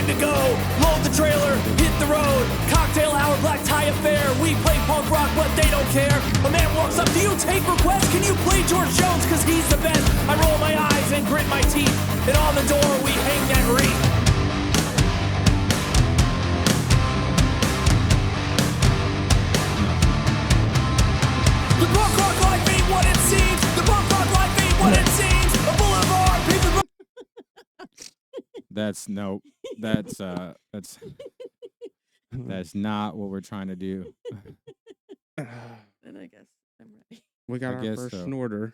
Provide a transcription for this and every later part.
time to go. Load the trailer, hit the road. Cocktail hour, black tie affair. We play punk rock, but they don't care. A man walks up, do you take requests? Can you play George Jones? Cause he's the best. I roll my eyes and grit my teeth. And on the door we hang that wreath. The punk rock life ain't what it seems. The punk rock life ain't what it seems. A boulevard, people. That's that's not what we're trying to do. Then I guess I'm right. We got I our guess first so. snorter.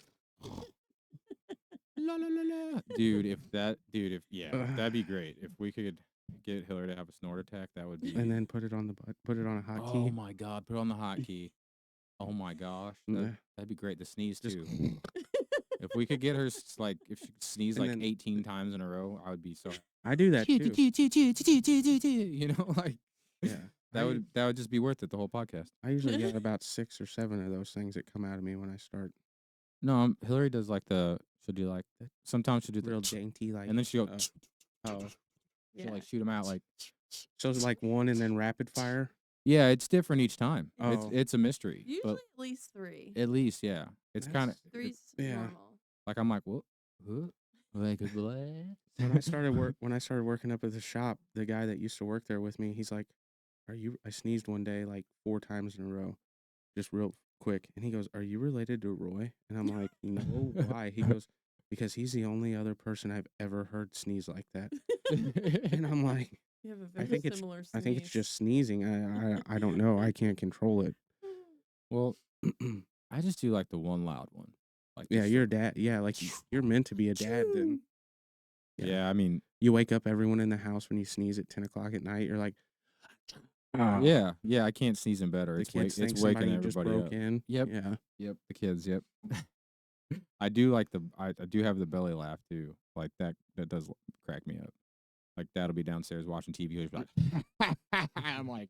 La, la, la, la. If that'd be great. If we could get Hillary to have a snort attack, that would be. And then put it on the put it on a oh hotkey. my God, put it on the hotkey. Oh my gosh, Nah. that'd be great. The sneeze Just too. If we could get her if she sneezed And like then- 18 times in a row, I would be so. I do that too. You know, like Yeah. that would just be worth it. The whole podcast. I usually get about 6 or 7 of those things that come out of me when I start No, Hillary does like she'll do like sometimes she'll do real the dainty, like. and then she'll oh, she'll like shoot them out like. so it's like one and then rapid fire. Yeah, it's different each time. Oh. It's a mystery. Usually But at least 3. at least, yeah. It's kind of Three's yeah. normal. like I'm like, what? Like what? When I started working up at the shop, the guy that used to work there with me, he's like, I sneezed one day like 4 times in a row, just real quick, and he goes, "Are you related to Roy?" And I'm like, "No, why?" He goes, "Because he's the only other person I've ever heard sneeze like that." And I'm like, You have a I very think similar I think it's sneeze. just sneezing. I don't know. I can't control it. Well, I just do like the one loud one. Like Yeah, just you're a dad. Yeah, like you're meant to be a dad. Then yeah. I mean, you wake up everyone in the house when you sneeze at 10 o'clock at night. You're like, yeah. I can't sneeze in bed or The it's kids think it's waking somebody just everybody broke up. in. Yep. Yeah. Yep, the kids. Yep. I do like I do have the belly laugh too. Like that does crack me up. Like Dad'll be downstairs watching TV. He'll be like, I'm like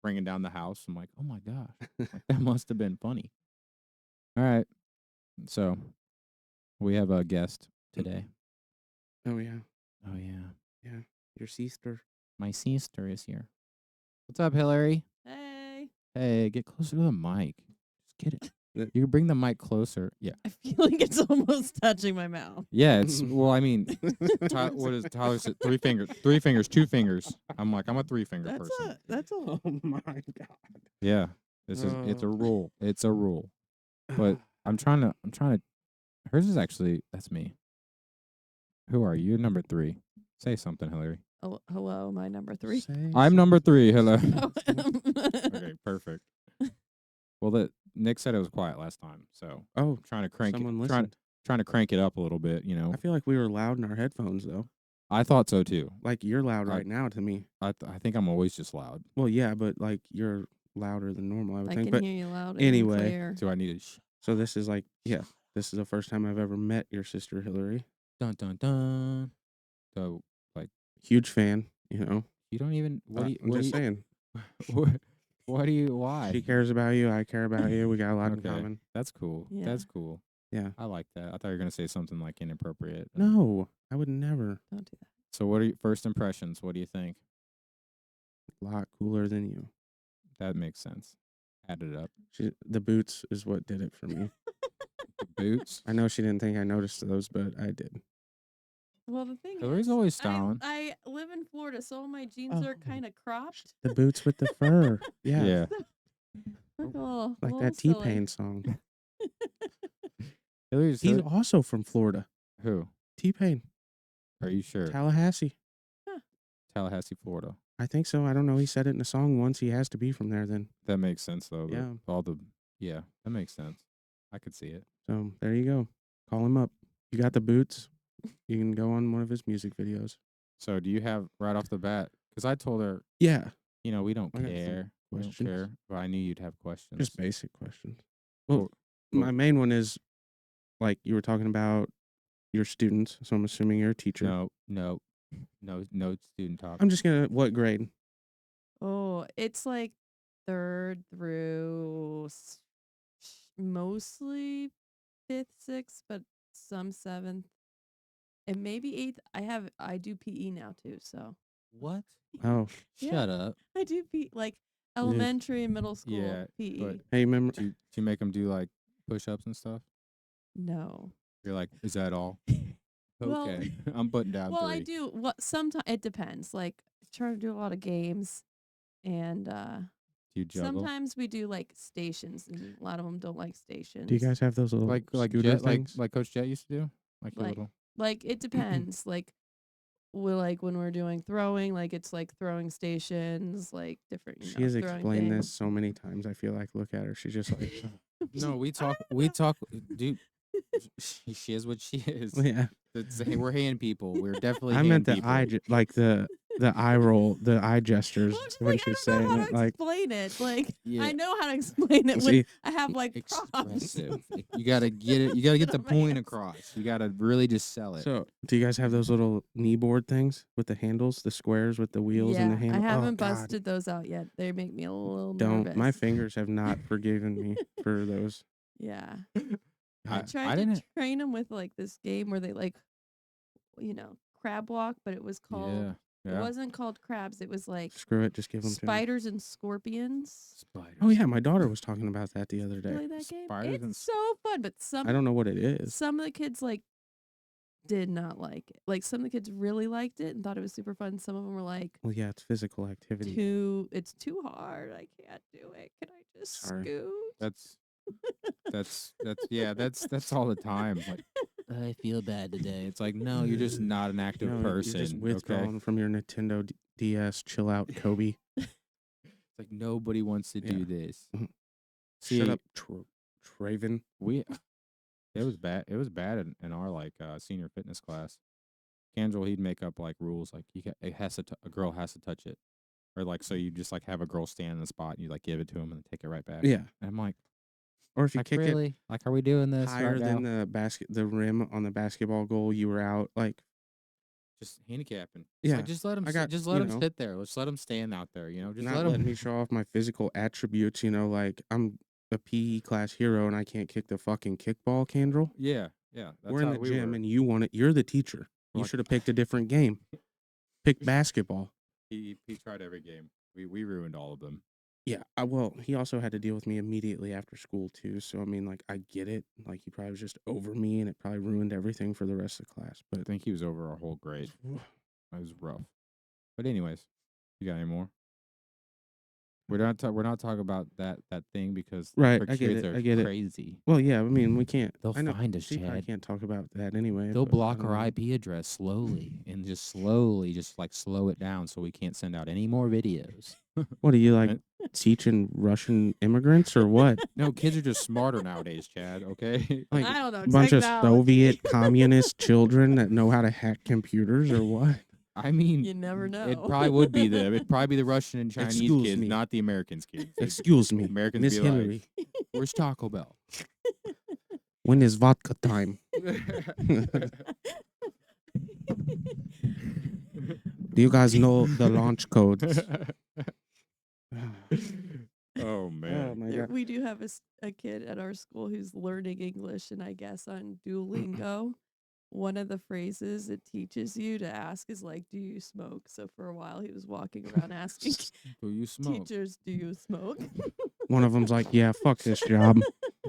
bringing down the house. I'm like, oh my gosh, like, that must have been funny. All right, so we have a guest today. Oh yeah. Oh yeah, Your sister. my sister is here. What's up, Hillary? Hey. Hey, get closer to the mic. Just get it. The- You can bring the mic closer. Yeah. I feel like it's almost touching my mouth. Yeah, it's well. I mean, what is Tyler said? 3 fingers, 3 fingers, 2 fingers. I'm like, I'm a 3-finger person. That's a Oh my god. Yeah, it's a Oh. rule. It's a rule. But I'm trying to. Hers is actually that's me. Who are you? You're number 3. Say something, Hillary. oh, hello, my number 3. I'm number 3. Hello. Oh. Okay, perfect. Well, Nick said it was quiet last time, so Oh, I'm trying to crank someone it. listened. Trying to crank it up a little bit. You know, I feel like we were loud in our headphones though. I thought so too. Like you're loud I- right now to me. I think I'm always just loud. Well, yeah, but like you're louder than normal, I would I think. can But hear you loud anyway. and clear. Do I need to? so this is like, yeah, this is the first time I've ever met your sister Hillary. Dun dun dun. So Huge fan, you know. you don't even. What do you? I'm What do just you? saying. What do you? Why? She cares about you. I care about you. We got a lot in Okay. common. That's cool. Yeah. That's cool. Yeah. I like that. I thought you were gonna say something like inappropriate. No, I would never. Don't do that. So what are your first impressions? What do you think? A lot cooler than you. That makes sense. Add it up. The boots is what did it for me. The boots. I know she didn't think I noticed those, but I did. Well, the thing Hillary's is, always styling. I live in Florida, so all my jeans are Oh. kind of cropped. The boots with the fur. Yeah. Yeah. Look a little, Like a that little T-Pain song. Hillary's He's also from Florida. who? T-Pain. Are you sure? Tallahassee. Tallahassee, Florida. I think so. I don't know. He said it in a song once. He has to be from there then. That makes sense though. Yeah. Yeah, that makes sense. I could see it. So there you go. Call him up. You got the boots. You can go on one of his music videos. So do you have right off the bat? Because I told her, Yeah. we don't I got some care. We don't questions. care. But I knew you'd have questions. Just basic questions. Well, Cool. my main one is like you were talking about your students. So I'm assuming you're a teacher. No student talk. I'm just going to, what grade? Oh, it's like 3rd through mostly 5th, 6th, but some 7th, and maybe 8th. I do PE now too, so What? Oh, Yeah. Shut up. I do like elementary and middle school Yeah, PE. but hey, remember? do you make them do like push-ups and stuff? No. You're like, is that all? Well- Okay, I'm putting down Well, 3. I do. What sometimes it depends. Like trying to do a lot of games, and Do you juggle? sometimes we do like stations, and a lot of them don't like stations. Do you guys have those little like scooter Jet, things? like Coach Jet used to do, like the Like- little. Like it depends. Like we like when we're doing throwing, like it's like throwing stations, like different. She has throwing explained this things. so many times. I feel like, look at her. She's just like, No, we talk, dude. She is what she is. yeah. We're hand people. We're definitely. I hand meant the people. eye, like the eye roll, the eye gestures Well, I'm just when like, she's I don't know saying how it. to Like, explain it. Like Yeah. I know how to explain it when See, I have like props. Expressive. You gotta get it. You gotta get the My point hands. across. You gotta really just sell it. so do you guys have those little knee board things with the handles, the squares with the wheels Yeah, and the handle? I haven't God, busted those out yet. They make me a little Don't. nervous. My fingers have not forgiven me for those. Yeah. I tried to didn't. train them with like this game where they like, crab walk, but it was called. Yeah. It Yeah. wasn't called crabs. It was like Screw it. Just give them to me. spiders and scorpions. Spiders. Oh yeah, my daughter was talking about that the other You day. play that game? Spiders and It's so fun, but I don't know what it is. some of the kids like did not like it. Like some of the kids really liked it and thought it was super fun. Some of them were like, Well, yeah, it's physical activity. it's too hard. I can't do it. Can I just Sorry. scoot? That's that's all the time. Like, I feel bad today. It's like, no, you're just not an active No, person. You're just okay. withdrawn from your Nintendo DS. Chill out, Kobe. It's like nobody wants to do Yeah. this. Mhm. See, Shut up, Traven. It was bad. It was bad in our like senior fitness class. Kendall, he'd make up like rules like a girl has to touch it, or like so you just like have a girl stand in the spot and you like give it to him and then take it right back. Yeah. And I'm like, Or if you like kick really? Like, are we doing it this higher right than now? the rim on the basketball goal, you were out. Like, Just handicapping. Yeah, Like, just let him. I got, just you let him know, sit there. Let's let him stand out there. Just not let letting him. me show off my physical attributes. Like I'm a PE class hero and I can't kick the fucking kickball, Kendall. Yeah. That's We're in how the we gym were. and you want it. You're the teacher. We're You like- should have picked a different game. Pick basketball. He tried every game. We ruined all of them. Yeah. Well, he also had to deal with me immediately after school too. So I mean, like, I get it. Like, he probably was just over me, and it probably ruined everything for the rest of the class. I But think he was over our whole grade. It was rough. But anyways, you got any more? We're not talking about that thing because Right, our I get kids it, are I get it. crazy. well, yeah. I mean, we can't. They'll I know find us, she probably Chad. can't talk about that anyway. They'll but I block don't our know. IP address slowly and just slowly, just like slow it down so we can't send out any more videos. What are you like Right. teaching Russian immigrants or what? No, kids are just smarter nowadays, Chad. Okay. Like I don't know. a bunch of technology. Soviet communist children that know how to hack computers or what? I mean, You never know. it probably would be them. It'd probably be the Russian and Chinese Excuse kids, me. not the Americans kids. Excuse me, Americans Miss be like, Hillary. Where's Taco Bell? When is vodka time? Do you guys know the launch codes? Oh Oh man. my There- god. we do have a kid at our school who's learning English, and I guess on Duolingo, one of the phrases it teaches you to ask is like, "Do you smoke?" So for a while, he was walking around asking Do you smoke? teachers, "Do you smoke?" One of them's like, yeah, fuck this job.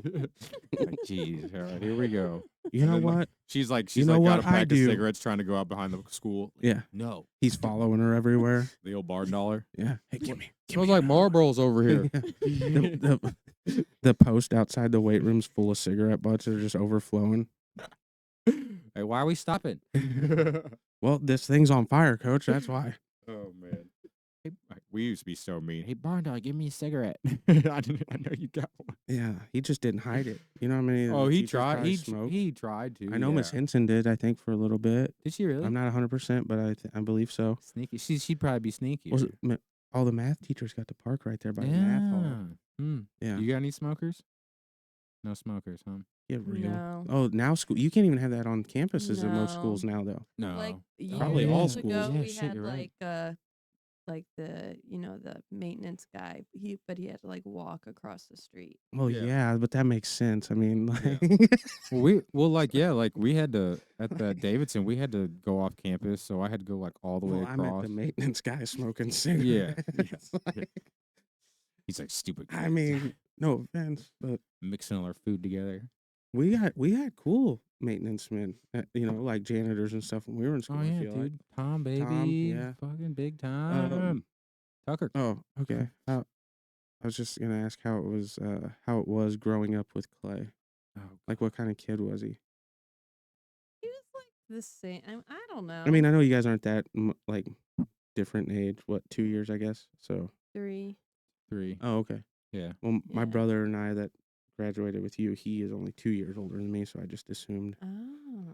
Like, jeez, all right, here we go. You know And then, what? She's know got what a I pack of do? cigarettes trying to go out behind the school. Yeah, No, he's following her everywhere. the old barn dollar. Yeah. Hey, give me. Smells like Marlboros over here. The post outside the weight room's full of cigarette butts that are just overflowing. Hey, why are we stopping? Well, this thing's on fire, coach. That's why. Oh man. Hey, we used to be so mean. Hey, barn dog, give me a cigarette. I know you got one. Yeah, he just didn't hide it. You know how many? Oh, he tried. Probably He smoked? he tried to. I know Miss yeah. Henson did. I think for a little bit. Did she really? I'm not 100%, but I believe so. Sneaky. She'd probably be sneaky. Was it, all the math teachers got to park right there by the math hall. Yeah, You got any smokers? No smokers, huh? get real. No. Oh, now school. You can't even have that on campuses in most No. schools now, though. No. Like Probably all years schools. ago, Yeah, we shit, had you're right. like like the the maintenance guy. But he had to like walk across the street. Well, Yeah. yeah, but that makes sense. I mean, Yeah. like, Like we had to at the Davidson, we had to go off campus, so I had to go like all the way well, I meant across. the maintenance guy smoking Yeah, cigarettes. yeah. Like, He's like stupid. I kids." mean, no offense, but mixing all our food together. we had cool maintenance men, like janitors and stuff when we were in school. Oh I yeah, feel dude, Tom, baby, yeah. fucking big like. time. Tucker. Oh, okay. I was just gonna ask how it was growing up with Clay. Oh, Like, what kind of kid was he? He was like the same. I don't know. I mean, I know you guys aren't that like different in age. What, 2 years, I guess. So, 3. 3. oh, okay. Yeah. Well, my Yeah. brother and I that graduated with you, he is only 2 years older than me, so I just assumed. Oh.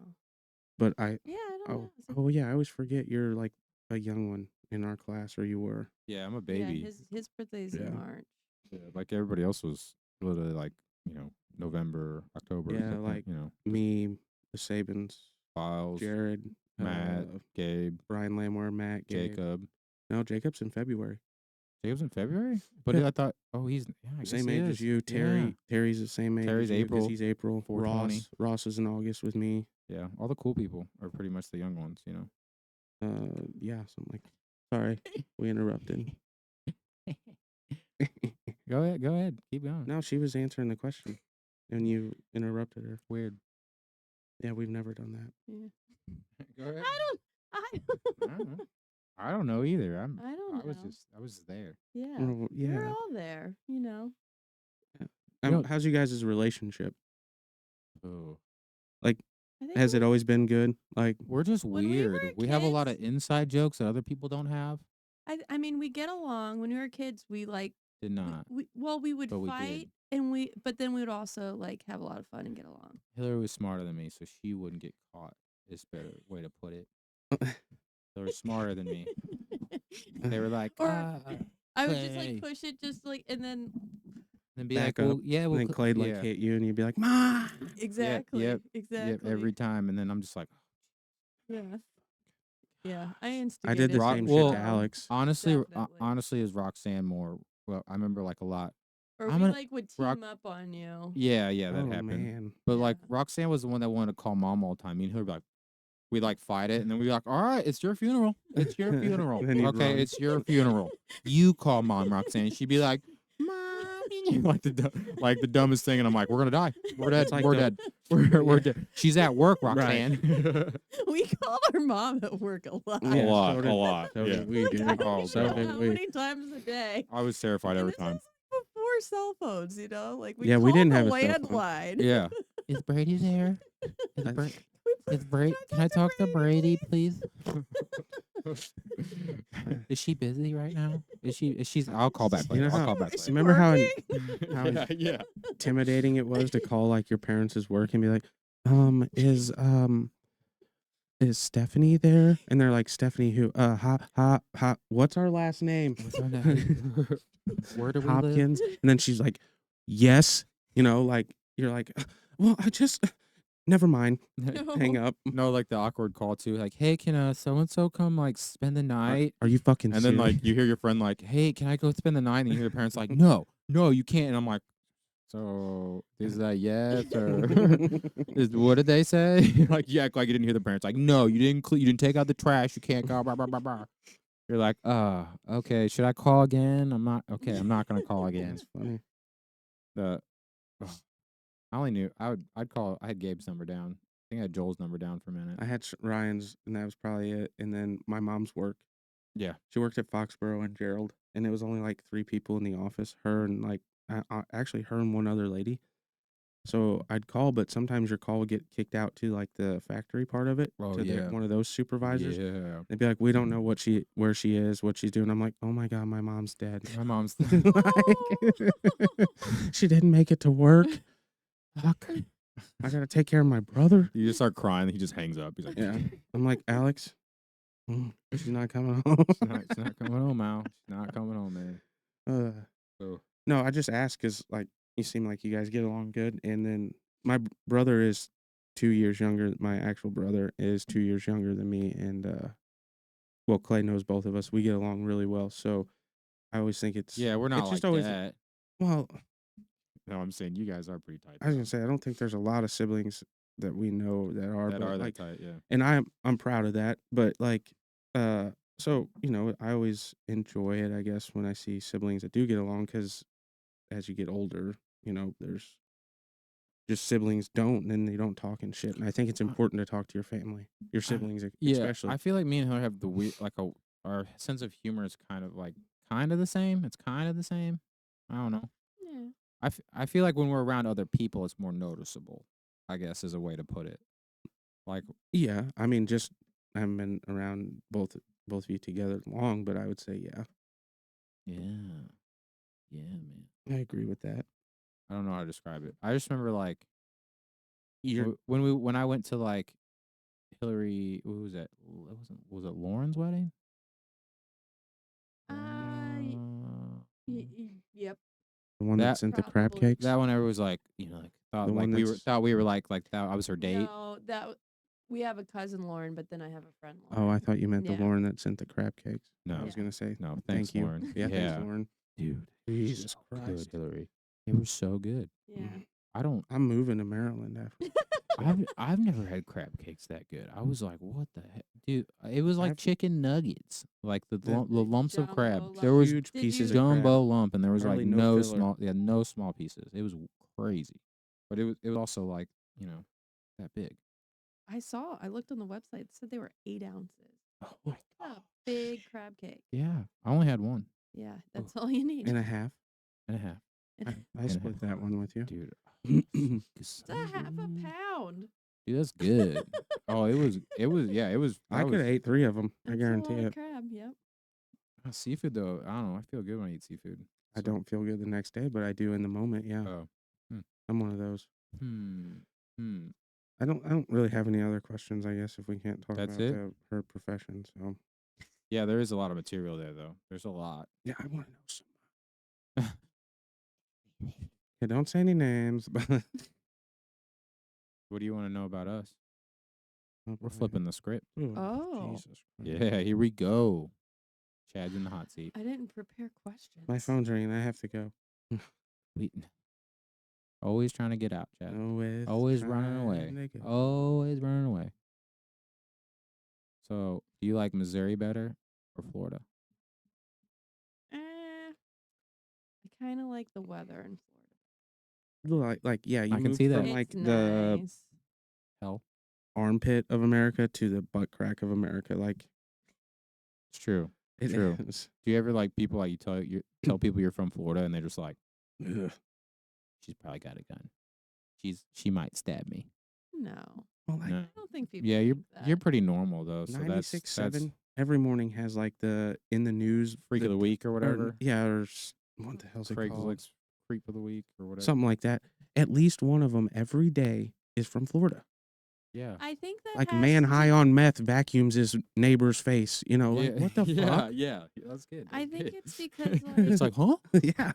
But Yeah, I don't know. oh yeah, I always forget you're like a young one in our class, or you were. Yeah, I'm a Yeah, baby. his birthday's Yeah. in March. Yeah, like everybody else was literally like, November, October, Yeah, something, like me, the Sabins, Files, Jared, Matt, Gabe, Brian Lamore, Matt, Gabe. Jacob. No, Jacob's in February. Jacob's in February? But Yeah. I thought, I guess Same he age is. as you. Terry's the same age Terry's as you 'cause April, he's April. 4/20. Ross is in August with me. Yeah, all the cool people are pretty much the young ones, Yeah, something like. Sorry, we interrupted. Go ahead, keep going. No, she was answering the question, and you interrupted her. Weird. Yeah, we've never done that. Yeah. Go ahead. I I don't know either. I don't I was know. just there. Yeah. Well, We're yeah. all there, know- How's you guys' relationship? Oh. I think Has it we're- always been good? Like, We're just When we weird. were We have a lot of kids- inside jokes that other people don't have. I mean, we get along. When we were kids, we like Did not. we would But we did. fight but then we would also like have a lot of fun and get along. Hillary was smarter than me, so she wouldn't get caught. Is a better way to put it. They were smarter than me. They were like, Or I would just Clay. like push it just like and then and be back like, well, up, yeah, and well, then Clay'd like yeah, hit you, and you'd be like, "Ma." exactly. yep, Exactly. every time, and then I'm just like, Yeah. Yeah. I I instigated did the Rock- same well, shit to Alex. honestly, Definitely. is Roxanne more? Well, I remember like a lot. Or I'm we gonna- like would team Rock- up on you. Yeah, that Oh happened. man. But like Yeah. Roxanne was the one that wanted to call mom all the time. Me and her would be like, we'd like fight it, and then we'd be like, all right, it's your funeral. It's your funeral. Then you'd Okay, run. it's your funeral. You call mom, Roxanne. She'd be like, Mom, like the dumbest thing, and I'm like, we're gonna die. We're dead. It's like we're the- dead. We're dead. She's at work, Right. Roxanne. We called our mom at work a lot. Yeah, so did- a lot. So Yeah. did we, Like, dude. I don't even So know did how we. many times a day. I was terrified And every this time. was before cell phones, Like Yeah, we didn't have a a cell phone. landline. Yeah. Is Brady there? I- Is Brady? Can I talk to Brady, please? Is she busy right now? She's? I'll call back You later. know I'll how- call back Is later. she Remember how working? how yeah. intimidating it was to call like your parents' work and be like, is Stephanie there? And they're like, Stephanie who? What's our last name? What's our name? Where do we live? Hopkins. And then she's like, yes. Like you're like, well, I just never mind. Hang up. No, like the awkward call too. Like, hey, can so and so come like spend the night? Are you fucking And then serious? like you hear your friend like, hey, can I go spend the night? And you hear the parents like, no, you can't. And I'm like, so is that yes or what did they say? Like you act like you didn't hear the parents. Like, no, you didn't take out the trash. You can't go. Blah, blah, blah, blah. You're like, okay. Should I call again? I'm not. Okay, I'm not gonna call again. That's funny. I only knew I'd call. I had Gabe's number down. I think I had Joel's number down for a minute. I had Ryan's, and that was probably it. And then my mom's work. Yeah. She worked at Foxborough and Gerald, and it was only like 3 people in the office. Her and like actually her and one other lady. So I'd call, but sometimes your call would get kicked out to like the factory part of it. Oh, to yeah. one of those supervisors. Yeah. They'd be like, "We don't know where she is, what she's doing." I'm like, "Oh my god, my mom's dead." My mom's. She didn't make it to work. Fuck. I gotta take care of my brother. You just start crying. He just hangs up. He's like, Yeah. I'm like, Alex, she's not coming home. She's not coming home, Al. She's not coming home, man. So No, I just asked because like you seem like you guys get along good, and then my brother is 2 years younger. My actual brother is 2 years younger than me, and well, Clay knows both of us. We get along really well. So I always think it's Yeah, we're not it's like just always that. well. No, I'm saying you guys are pretty tight. I was though. gonna say I don't think there's a lot of siblings that we know that are, That but are that like, tight. Yeah. and I'm proud of that. But like, so I always enjoy it. I guess when I see siblings that do get along, because as you get older, there's just siblings don't, and they don't talk and shit. And I think it's important to talk to your family, your siblings, Yeah, especially. I feel like me and her have the weird, our sense of humor is kind of the same. It's kind of the same. I don't know. Yeah. I feel like when we're around other people, it's more noticeable. I guess is a way to put it. Like, Yeah, I mean, just I haven't been around both of you together long, but I would say yeah, yeah, man. I agree with that. I don't know how to describe it. I just remember like You're when I went to like Hillary, who was that? Was it Lauren's wedding? Yep. the one That that sent the crab Probably. cakes. that one, everyone was like, thought The like one we were that's- thought we were like that. I was her date. No, we have a cousin Lauren, but then I have a friend Oh, Lauren. I thought you meant the Yeah. Lauren that sent the crab cakes. No. I was Yeah. gonna say No, thanks, thank you. Lauren. Yeah, thanks, Lauren. dude. Jesus so Christ. good, Hillary. They were so good. Yeah. I don't. I'm moving to Maryland after. I've never had crab cakes that good. I was like, what the heck, dude? It was like I've- chicken nuggets, like the The- lumps of crab. Jumbo There was huge Did pieces you- of crab. jumbo lump, and there was Hardly like no no filler. small, no small pieces. It was crazy, but it was also like that big. I looked on the website. It said they were 8 ounces. Oh, A big crab cake. yeah, I only had one Yeah, that's all you need. And a half. and a half, I split that one with you. dude. It's a half a pound. Dude, that's good. Oh, it was. Yeah, it was. I could have ate 3 of them. I That's guarantee a lot it. of crab. Yep. Seafood though. I don't know. I feel good when I eat seafood. I don't feel good the next day, but I do in the moment. Yeah, Oh. I'm one of those. Hmm. I don't really have any other questions. I guess if we can't talk That's about it? her profession, so Yeah, there is a lot of material there though. There's a lot. yeah, I want to know some. Yeah, don't say any names, but What do you want to know about us? Oh, We're boy. flipping the script. Ooh, Oh. Jesus Christ. Yeah, here we go. Chad's in the hot seat. I didn't prepare questions. My phone's ringing. I have to go. We always trying to get out, Chad. Always running away. trying to go. Always running away. So, do you like Missouri better or Florida? I kind of like the weather in Florida. Like yeah, you I can moved see that. from It's like the nice. Hell, armpit of America to the butt crack of America. Like it's true. it True. is. Do you ever like people like you tell people you're from Florida and they're just like, Ugh. she's probably got a gun. She might stab me. No, Well, like No. I don't think people. Yeah, you're think that. pretty normal though. So 96.7 every morning has like the in the news freak of the week or or- whatever. yeah, or what the hell's it called? Craigslist creep of the week or whatever. Something like that. At least one of them every day is from Florida. Yeah. I think that Like has man to high do- on meth vacuums his neighbor's face. You know, like Yeah, what the fuck? Yeah, that's good. I that's think good. it's because It's like like, huh? Yeah.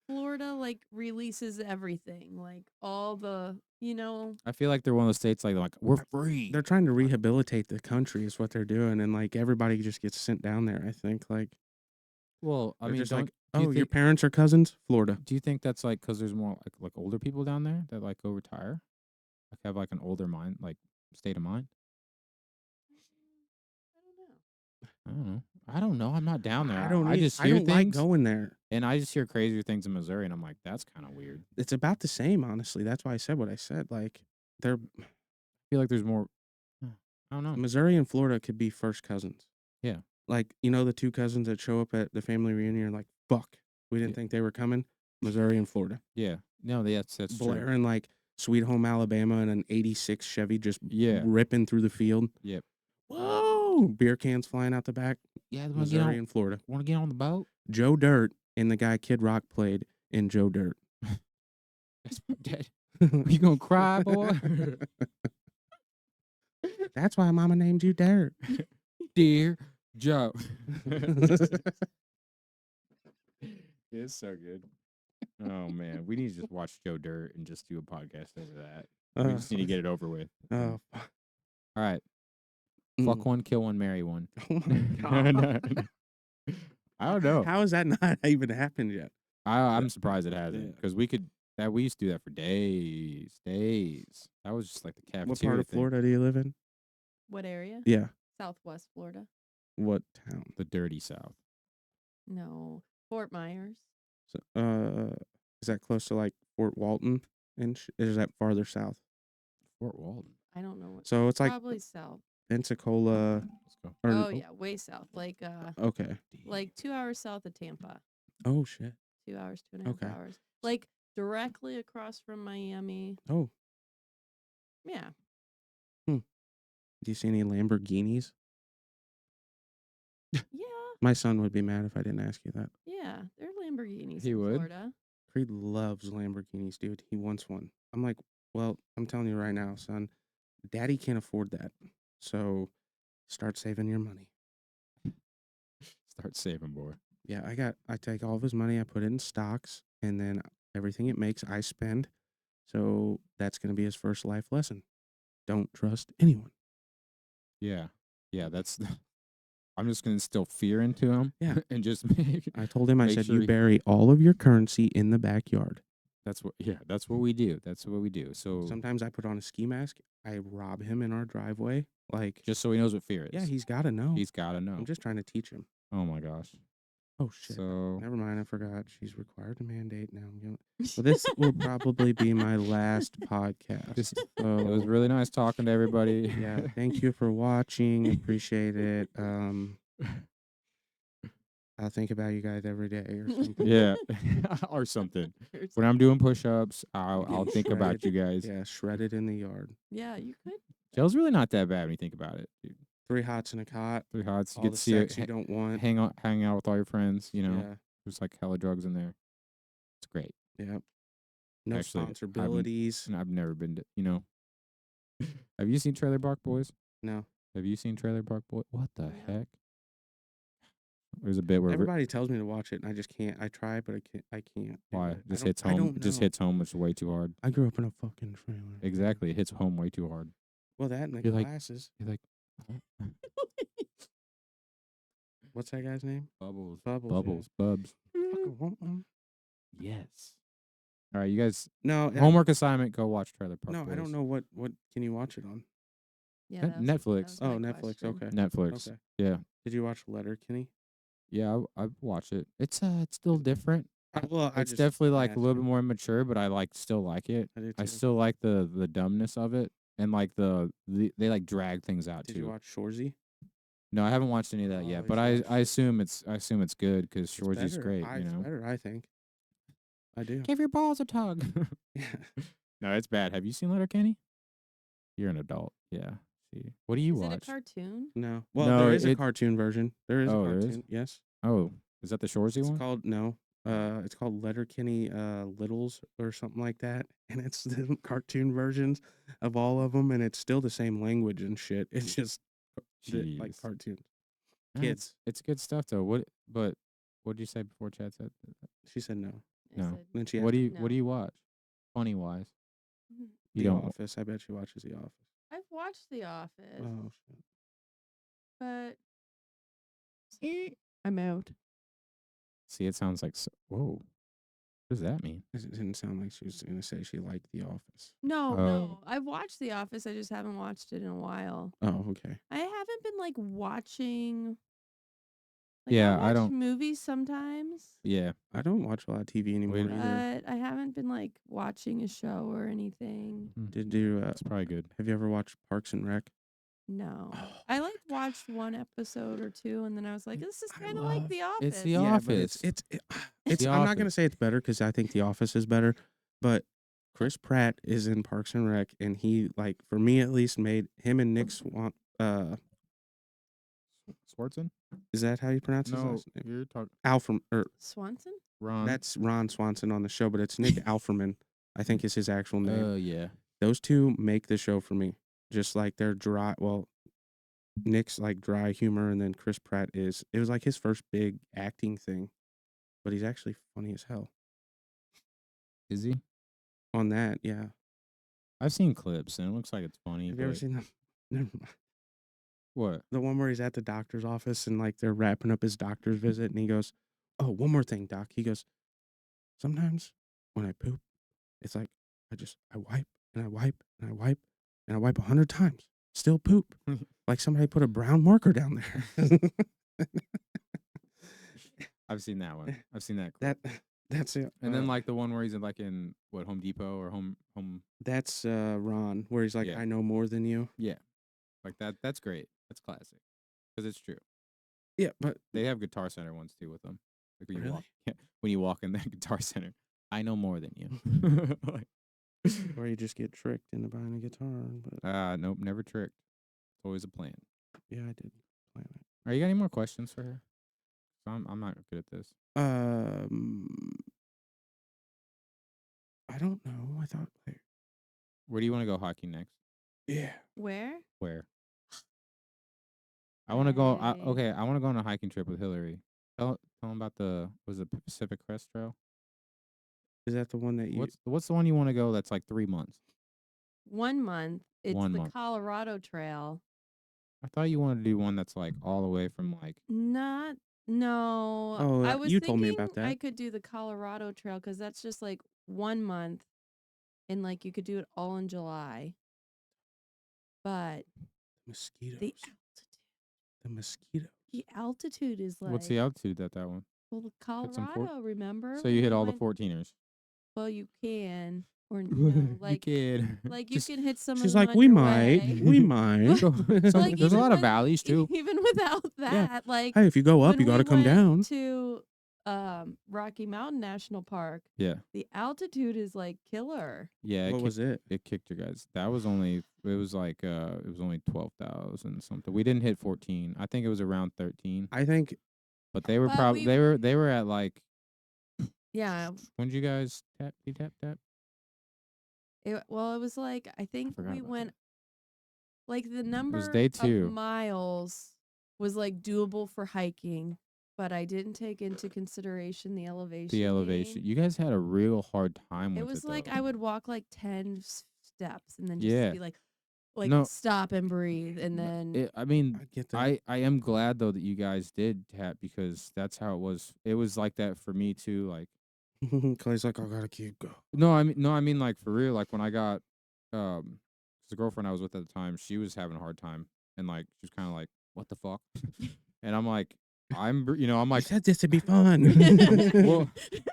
Florida like releases everything, like all the I feel like they're one of those states like we're free. They're trying to rehabilitate the country is what they're doing, and like everybody just gets sent down there. I think like Well, I they're mean, just don't, like, do you oh, your think, parents are cousins, Florida. do you think that's like because there's more like older people down there that like go retire, like have like an older mind, like state of mind? I don't know. I don't know. I'm not down there. I don't. just I hear don't like things, going there. and I just hear crazier things in Missouri, and I'm like, that's kind of weird. It's about the same, honestly. That's why I said what I said. Like they're I feel like there's more. I don't know. Missouri and Florida could be first cousins. Yeah. Like the 2 cousins that show up at the family reunion are like, fuck, we didn't Yeah. think they were coming. Missouri and Florida. Yeah. No, that's true. Blair and like Sweet Home Alabama and an '86 Chevy just Yeah. ripping through the field. Yep. Whoa! Beer cans flying out the back. Yeah. Want to Missouri and Florida. get on the boat? Joe Dirt and the guy Kid Rock played in Joe Dirt. That's my dad. You gonna cry, boy? That's why Mama named you Dirt. Dear Joe. It's so good. Oh man, we need to just watch Joe Dirt and just do a podcast over that. We just need to get it over with. Oh, All right. Fuck one, kill one, marry one. Oh my god. No. I don't know. How has that not even happened yet? I'm surprised it hasn't Yeah. because we used to do that for days. That was just like the cafeteria What part of thing. Florida do you live in? What area? Yeah. Southwest Florida. What town? The dirty South. No, Fort Myers. So, is that close to like Fort Walton? And is that farther south? Fort Walton. I don't know what. So it's like Probably south. Pensacola. Let's go. Or, Oh yeah, way south. Okay. Like 2 hours south of Tampa. Oh shit. 2 hours, 2.5 Okay. hours. Like directly across from Miami. Oh, Yeah. do you see any Lamborghinis? Yeah. My son would be mad if I didn't ask you that. Yeah. They're Lamborghinis He in would? Florida. Creed loves Lamborghinis, dude. He wants one. I'm like, well, I'm telling you right now, son, daddy can't afford that. So start saving your money. Start saving, boy. Yeah, I take all of his money, I put it in stocks, and then everything it makes, I spend. So that's going to be his first life lesson. Don't trust anyone. Yeah. That's. I'm just gonna instill fear into him. Yeah. And just make. I told him, I Make said, sure you he- bury all of your currency in the backyard. That's what we do. That's what we do. So Sometimes I put on a ski mask. I rob him in our driveway. Like, just so he knows what fear is. yeah, he's got to know. He's gotta know. I'm just trying to teach him. Oh my gosh. Oh, shit. So Never mind. I forgot. She's required to mandate now. Well, this will probably be my last podcast. Just- So, it was really nice talking to everybody. yeah, thank you for watching. Appreciate it. I'll think about you guys every day or something. Yeah. Or something. Or When I'm doing push-ups, I'll Getting think about you shredded. guys. Yeah, shredded in the yard. Yeah, you could. Jail's really not that bad when you think about it. Dude. 3 hots in a cot. 3 hots. You All get the to see sex it. you don't want. Hang out with all your friends. You know, Yeah. there's like hella drugs in there. It's great. Yep. No Actually, responsibilities. And I've never been to. You know. Have you seen Trailer Park Boys? No. Have you seen Trailer Park Boys? What the No. heck? There's a bit where Everybody tells me to watch it, and I just can't. I try, but I can't. do why it. just I hits don't- I home. don't It just know. hits home. It's way too hard. I grew up in a fucking trailer. Exactly, it hits home way too hard. Well, that and the You're like- glasses. You're like What's that guy's name? bubbles, Bubbles. yeah. bubbles, bubs. Fucking want one. Yes. All right, you guys. No. Homework assignment: go watch Trailer Park No, Boys. I don't know what can you watch it on? Yeah. Net- that was- Netflix. that was Oh, my Netflix. question. Okay. Netflix. Okay. Yeah, Did you watch Letterkenny? yeah. I watch it. It's still different. Well, It's definitely like a little bit more mature, but I still like it. I did I too. still like the dumbness of it, and like they like drag things out Did too. you watch Shorzy? No, I haven't watched any of that Oh, yet, you but should watch I assume it's good because It's Shorzy's better. great. It's better, I think. I do. Give your balls a tug. Yeah. No, it's bad. Have you seen Letterkenny? You're an adult. Yeah. See, what do you Is watch? it a cartoon? No. Well, No, there is a it- cartoon version. There is Oh, a there is? cartoon. Yes. Oh, is that the Shorzy It's one? called it's called Letterkenny Littles or something like that, and it's the cartoon versions of all of them, and it's still the same language and shit. It's just like Jeez. cartoons. No, Kids. It's good stuff though. What did you say before Chad said? She said no. I No. said, Then she What asked do me, you watch? Funny wise. "Mhm." You The don't. Office. I bet she watches The Office. I've watched The Office, Oh shit. but I'm out. See, it sounds like whoa. What does that mean? It didn't sound like she was gonna say she liked The Office. No, Oh. no. I've watched The Office. I just haven't watched it in a while. Oh, okay. I haven't been like watching. Yeah, I I watch don't- movies sometimes, Yeah. I don't watch a lot of TV anymore Wait, either. but I haven't been like watching a show or anything. Did you It's probably good. have you ever watched Parks and Rec? No, Oh, I like watched one episode or two, and then I was like, "This is I kind of like love- The Office." It's The Yeah, but Office. it's The I'm not gonna Office. say it's better because I think The Office is better, but Chris Pratt is in Parks and Rec, and he like for me at least made him and Nick Swan. Swartzen? Is that how you pronounce his No, last name? you're talking Alfred, or Swanson. Ron. that's Ron Swanson on the show, but it's Nick Alferman. I think is his actual name. Yeah. Those two make the show for me. Just like they're dry. Well, Nick's like dry humor, and then Chris Pratt is. It was like his first big acting thing, but he's actually funny as hell Is he? on that. Yeah. I've seen clips and it looks like it's funny. Have you ever but seen them? Never mind. What? The one where he's at the doctor's office and like they're wrapping up his doctor's visit and he goes, "Oh, one more thing, doc." He goes, "Sometimes when I poop, it's like I wipe and I wipe and I wipe and I wipe 100 times, still poop. Like somebody put a brown marker down there." I've seen that one. I've seen that. Clip. That's it. And then like the one where he's in like in what Home Depot or home. That's Ron, where he's like, Yeah. "I know more than you." Yeah, like that. That's great. That's classic because it's true. Yeah, but They have Guitar Center ones too with them. Like when you walk, Really? when you walk in that Guitar Center, I know more than you. Like, or you just get tricked into buying a guitar. But nope, never tricked. It's always a plan. yeah, I did plan it. Are you got any more questions for her? I'm not good at this. I don't know. I thought like, Where do you want to go hiking next? yeah. Where? Where? I want to go. Hey. Okay, I want to go on a hiking trip with Hillary. Tell them about was it Pacific Crest Trail? Is that the one that you? What's the one you want to go? That's like 3 months. 1 month. It's 1 the month. Colorado Trail. I thought you wanted to do one that's like all the way from like. No. Oh, I was you thinking told me about that. I could do the Colorado Trail because that's just like 1 month, and like you could do it all in July. But Mosquitoes. the mosquitoes. altitude is like What's the altitude at that one? well, the Hit some Colorado. Remember? So you when hit we all the went- 14ers. Well, you can, or no, like you can. like you Just- can hit some. She's of them like, on we your might, way." we might. Some- Like, there's a even lot of with- valleys too. Even without that, like Hey, if you go up, when you got to we come went down. to Rocky Mountain National Park. Yeah, The altitude is like killer. yeah. What was it? It kicked your guys. That was only. It was like. It was only 12,000 something. We didn't hit 14. I think it was around 13. I think But they were But probably. we- They were at like. Yeah. When did you guys tap? It was like I think forgot we about went like the number day 2. of miles was like doable for hiking, but I didn't take into consideration the elevation. The elevation. gain. You guys had a real hard time with It it. was like though. I would walk like 10 steps and then just Yeah. be like No. stop and breathe and then I mean, I get that. I am glad though that you guys did tap because that's how it was. It was like that for me too. Like Clay's like, I gotta keep going. no, I mean like for real. Like when I got 'cause the girlfriend I was with at the time, she was having a hard time and like she was kind of like, what the fuck? And I'm like, I'm I like, said this to be fun.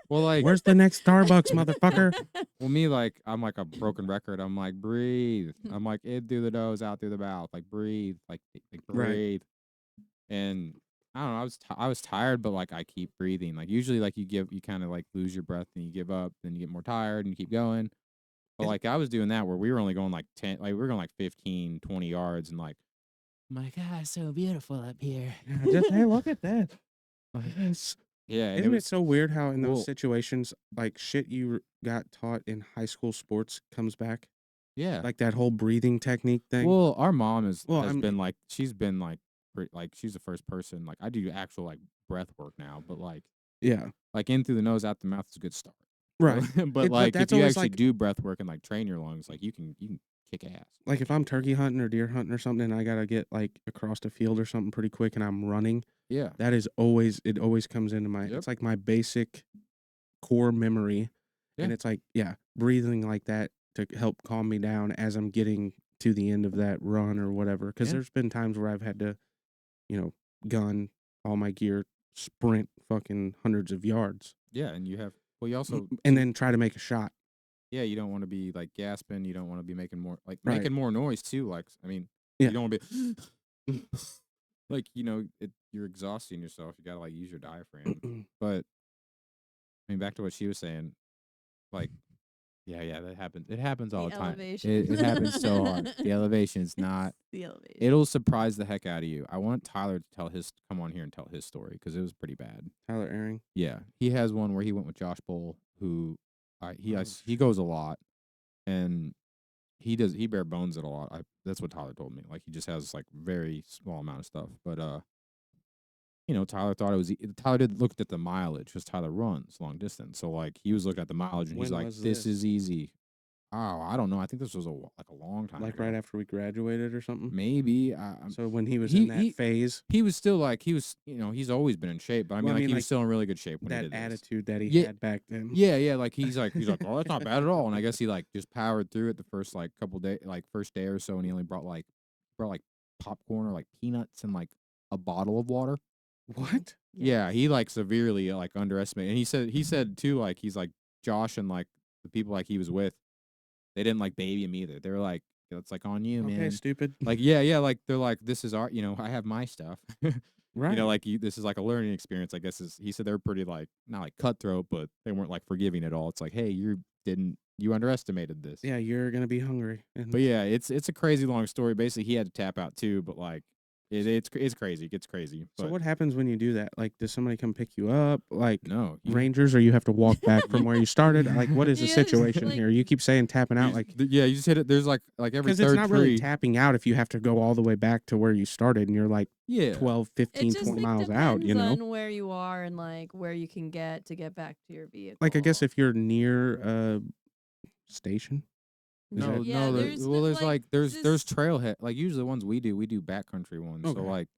well, like, Where's the next Starbucks, motherfucker? well, me like I'm like a broken record. I'm like breathe. I'm like in through the nose, out through the mouth. Like breathe, like Right. breathe. And I don't know. I was tired, but like I keep breathing. Like usually, like you kind of like lose your breath and you give up. Then you get more tired and you keep going. But Yeah. like I was doing that where we were only going like 10, like we were going like 15, 20 yards, and like, my God, it's so beautiful up here. Yeah, just hey, look at that. Yes. Yeah, and Isn't it was so weird how in those Well- situations, like shit you got taught in high school sports comes back, yeah. like that whole breathing technique thing? Well, our mom has Well, I'm- been like she's been like she's the first person. Like I do actual like breath work now, but like yeah, in through the nose, out the mouth is a good start. right. but But like that's if you always, actually like- do breath work and like train your lungs, like you can kick ass. Like if I'm turkey hunting or deer hunting or something, and I gotta get like across the field or something pretty quick, and I'm running. Yeah. That is always it. Always comes into my. Yep. It's like my basic core memory, and Yeah. it's like breathing like that to help calm me down as I'm getting to the end of that run or whatever. Because Yeah. there's been times where I've had to, gun all my gear, sprint fucking hundreds of yards, Yeah, and you have you also and then try to make a shot. yeah, you don't want to be like gasping, you don't want to be making more Right. making more noise too. Like I mean, Yeah. you don't want to be like you're exhausting yourself. You gotta like use your diaphragm. But I mean, back to what she was saying, like, yeah, that happens. It happens all the time. elevation. It happens so hard. The elevation's not. The elevation. It'll surprise the heck out of you. I want Tyler to come on here and tell his story because it was pretty bad. Tyler Airing. Yeah, he has one where he went with Josh Bull, who he goes a lot, and he bare bones it a lot. That's what Tyler told me. Like he just has like very small amount of stuff, but Tyler thought it was. Tyler did looked at the mileage because Tyler runs long distance, so like he was looking at the mileage and he's When like, was "This this? is easy." Oh, I don't know. I think this was like a long time Like ago. right after we graduated or something. Maybe. So when he was he in that he phase, he was still like he's always been in shape, but I mean Well, I like mean, he was like, still in really good shape when he that did this. attitude that he Yeah, had back then. yeah, like he's like, oh, that's not bad at all. And I guess he like just powered through it the first like couple day, like first day or so, and he only brought like popcorn or like peanuts and like a bottle of water. What? Yeah, he Yikes. like severely like underestimated. And he said too, like he's like Josh and like the people like he was with, they didn't like baby him either. They were like, it's like on you, Okay, man. stupid. Like yeah, like they're like, this is our, I have my stuff. Right. Like this is like a learning experience. I guess he said they're pretty like not like cutthroat, but they weren't like forgiving at all. It's like, hey, you underestimated this. Yeah, you're gonna be hungry. And But yeah, it's a crazy long story. Basically, he had to tap out too, but like it's crazy. It gets crazy. so But what happens when you do that? Like, does somebody come pick you up? Like no, Rangers, or you have to walk back from where you started? Like, what is the Yeah, it's situation like- here? You keep saying tapping out, like, yeah, you just hit it. There's like every because it's third not tree. really tapping out if you have to go all the way back to where you started and you're like Yeah, 12, 15, It just 20 like, miles out, you depends know? on where you are and like where you can get to get back to your vehicle. Like, I guess if you're near a station. Is no, that- Yeah, no. There's like there's this- trailhead. Like usually the ones we do backcountry ones. Okay. So like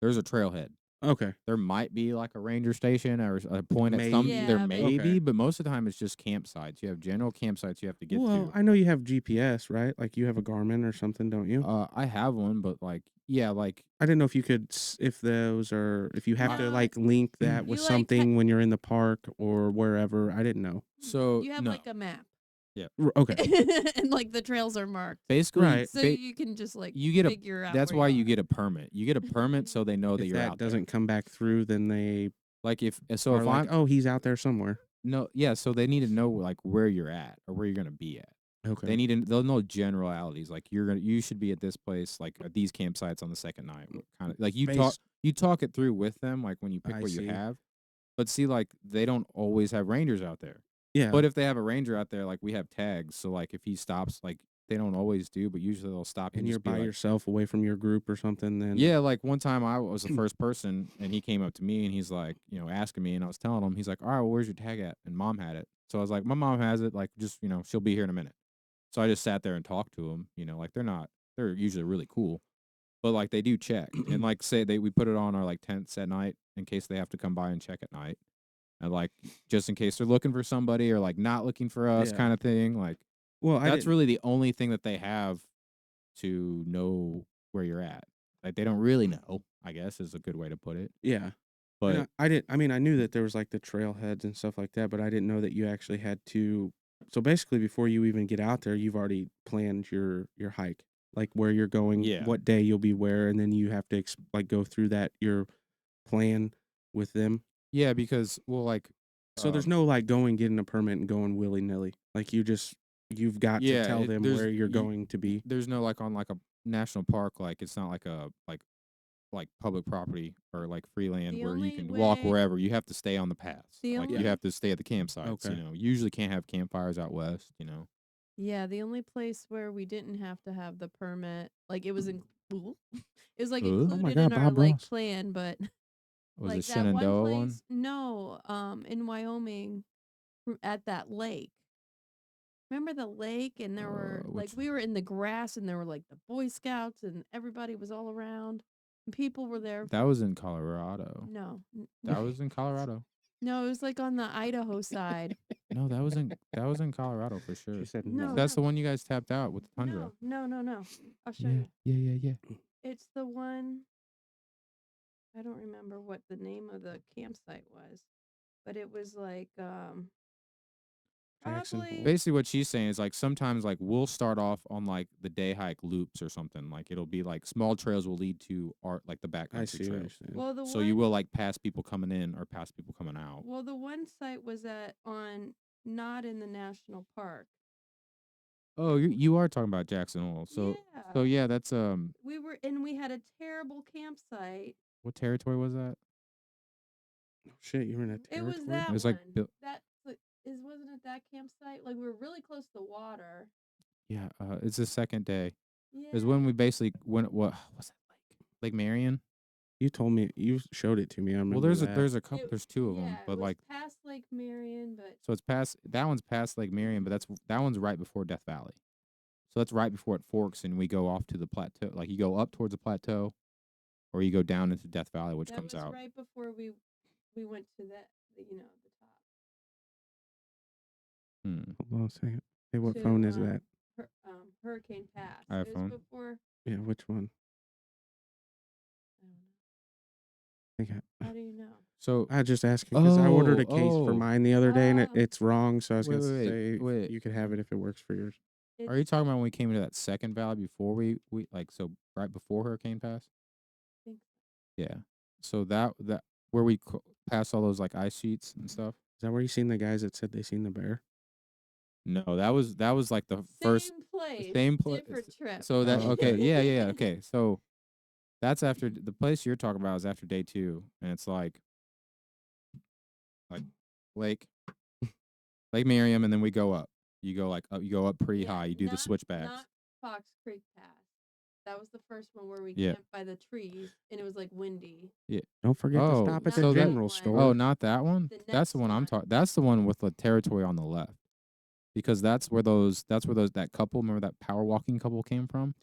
there's a trailhead. Okay. There might be like a ranger station or a point at some. Maybe. There Yeah, may maybe. be, Okay. but most of the time it's just campsites. You have general campsites you have to get Well, to. I know you have GPS, right? Like you have a Garmin or something, don't you? I have one, but like yeah, like I didn't know if you could, if you have to Uh, like link that you, with like, something when you're in the park or wherever. I didn't know. so you have no. like a map. Okay. And like the trails are marked. Basically, Right. So ba- you can just like you get a- figure out that's where why you you are. get a permit. You get a permit so they know that If you're that out there. doesn't come back through, then they Like if are if like, I'm oh, he's out there somewhere. no yeah, so they need to know like where you're at or where you're gonna be at. Okay. They'll know generalities like you should be at this place like at these campsites on the second night. Kind of like you talk it through with them like when you pick I what see. you have. But see, like they don't always have rangers out there. Yeah. But if they have a ranger out there, like we have tags, so like if he stops, like they don't always do, but usually they'll stop you and and you're just be by like, yourself away from your group or something, then yeah, like one time I was the first person and he came up to me and he's like, asking me and I was telling him, he's like, all right, well, where's your tag at? And mom had it. So I was like, my mom has it, like just, she'll be here in a minute. So I just sat there and talked to him, like they're usually really cool, but like they do check and like say we put it on our like tents at night in case they have to come by and check at night. And like just in case they're looking for somebody or like not looking for us Yeah. kind of thing. Like well, that's really the only thing that they have to know where you're at. Like they don't really know, I guess is a good way to put it. yeah. But And I didn't. I mean, I knew that there was like the trailheads and stuff like that, but I didn't know that you actually had to. So basically, before you even get out there, you've already planned your hike, like where you're going, Yeah. what day you'll be where, and then you have to like go through your plan with them. yeah, because well, like So there's no like going getting a permit and going willy nilly. Like you've got Yeah, to tell them there's- where you're you- going to be. there's no like on like a national park, like it's not like a like public property or like free land The where you only can walk way- wherever. You have to stay on the paths. The Like only- you have to stay at the campsites. Okay. Usually can't have campfires out west. Yeah, the only place where we didn't have to have the permit, like it was in, it was like Ooh. Oh my included God, in our Bob like Ross. plan, but Was like it that one Shenandoah place, one? no, in Wyoming, at that lake. Remember the lake, and there were like which- we were in the grass, and there were like the Boy Scouts, and everybody was all around, and people were there. That was in Colorado. No, That was in Colorado. no, it was like on the Idaho side. No, that was in Colorado for sure. She said No. no. That's the one you guys tapped out with the tundra. No. I'll show Yeah, you. yeah. It's the one. I don't remember what the name of the campsite was, but it was like Jackson probably. Hole. Basically, what she's saying is like sometimes like we'll start off on like the day hike loops or something. Like it'll be like small trails will lead to like the I backcountry see what you're trails. saying. Well, the So one, you will like pass people coming in or pass people coming out. Well, the one site was not in the national park. Oh, you are talking about Jackson Hole. So yeah, that's we had a terrible campsite. what territory was that? Oh, shit, you were in a It territory. was that It was one. like built- Wasn't it that campsite? Like we were really close to water. Yeah, it's the second day. Yeah. Is when we basically what was that lake? Lake Marion? You told me you showed it to me. I remember Well, there's that. there's a couple, It- there's two of them, yeah, it but was like past Lake Marion, but so it's past that one's past Lake Marion, but that one's right before Death Valley. So that's right before it forks, and we go off to the plateau. Like you go up towards the plateau, or you go down into Death Valley, which that comes was out. right before we went to the top. Hold on a second. Hey, what to, phone is that? Hurricane Pass. It was iPhone. before. Yeah, which one? I don't know. I think How do you know? So I just asking because I ordered a Oh, case for oh. mine the other day and Oh. it's wrong. So I was Wait, gonna wait, say wait. you could have it if it works for yours. Are you talking about when we came into that second valley before we like so right before Hurricane Pass? think Yeah. So that where we passed all those like ice sheets and stuff. Is that where you seen the guys that said they seen the bear? No, that was like the first Same place. same place. Different trip. So that Oh, okay, yeah, okay. So that's after the place you're talking about is after day 2, and it's like Lake Miriam, and then we go up. You go like up, you go up pretty Yeah, high. You do the switchbacks. Not Fox Creek Pass. That was the first one where we Yeah. camped by the trees and it was like windy. Don't forget to Oh, stop at so the that- general one. store. Oh, not that one. The That's the next one I'm one. talking. That's the one with the territory on the left, because that's where that couple. Remember that power walking couple came from.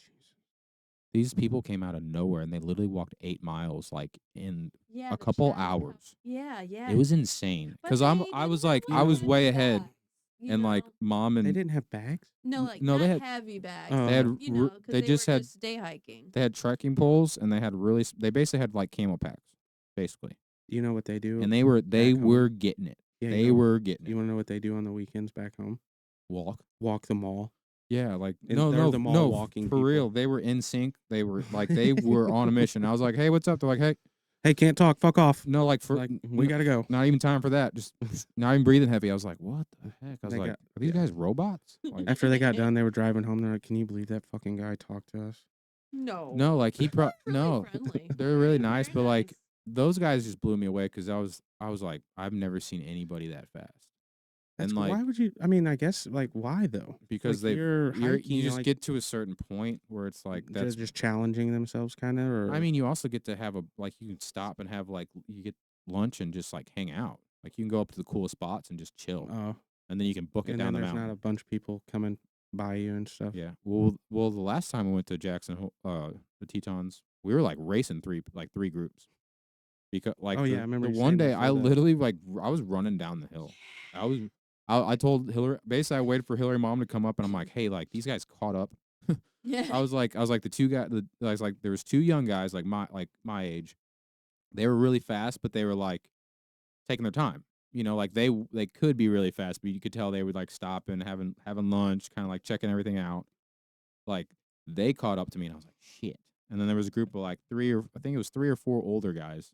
These people came out of nowhere and they literally walked 8 miles like in Yeah. a the couple shadow hours. Yeah, yeah. It was insane But because they I didn't was have, like I was heavy way ahead, bags, you and like know? mom and They didn't have bags. No, like no, not they had heavy bags. Oh. they had but, you know, 'cause they just were had just day hiking. they had trekking poles, and they had they basically had like camel packs basically, You know what they do? and they were home. getting it. Yeah, They were getting You it. want to know what they do on the weekends back home? Walk. Walk the mall. Yeah, like And no, they're no, the mall no, walking for people. real. They were in sync. They were like they were on a mission. I was like, hey, what's up? They're like, hey, Hey, can't talk. Fuck off. no, like for Like we gotta go. not even time for that. Just not even breathing heavy. I was like, what the heck? I was They like, got- are these yeah. guys robots? Like, After they got done, they were driving home. They're like, "Can you believe that fucking guy talked to us?" No. no, like he Really no, friendly. they're really nice, Very but like nice. those guys just blew me away because I was like, I've never seen anybody that fast. That's And like why would you? I mean, I guess like why though? because like, you're hiking, you just like, get to a certain point where it's like they're that's just challenging themselves, kind of. Or I mean, you also get to have you can stop and have like you get lunch and just like hang out. Like you can go up to the coolest spots and just chill, oh, and then you can book it and down then the there's mountain. not a bunch of people coming by you and stuff. Yeah. Well, the last time we went to Jackson, the Tetons, we were like racing three groups. Because like Oh, yeah, I remember the you one saying day I before that. literally like I was running down the hill. I told Hillary, basically I waited for Hillary mom to come up, and I'm like, hey, like these guys caught up. Yeah. I was like the two guys. I was like there was two young guys like my age. They were really fast, but they were like taking their time. You know, like they could be really fast, but you could tell they would like stop and having lunch, kind of like checking everything out. Like they caught up to me, and I was like, shit. And then there was a group of like three or four older guys,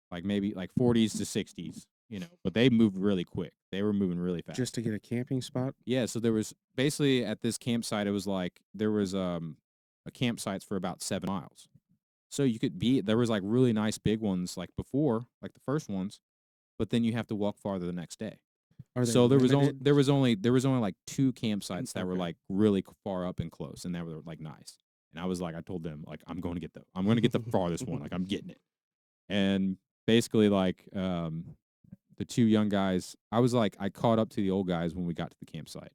like maybe like 40s to 60s, you know, but they moved really quick. They were moving really fast. Just to get a camping spot. Yeah, so there was basically at this campsite, it was like there was a campsites for about 7 miles. So there was like really nice big ones like before, like the first ones, but then you have to walk farther the next day. Are they So there was limited? only like 2 campsites that were Okay. like really far up and close, and they were like nice. And I told them like I'm going to get the farthest one, like I'm getting it. And basically like the 2 young guys, I caught up to the old guys when we got to the campsite,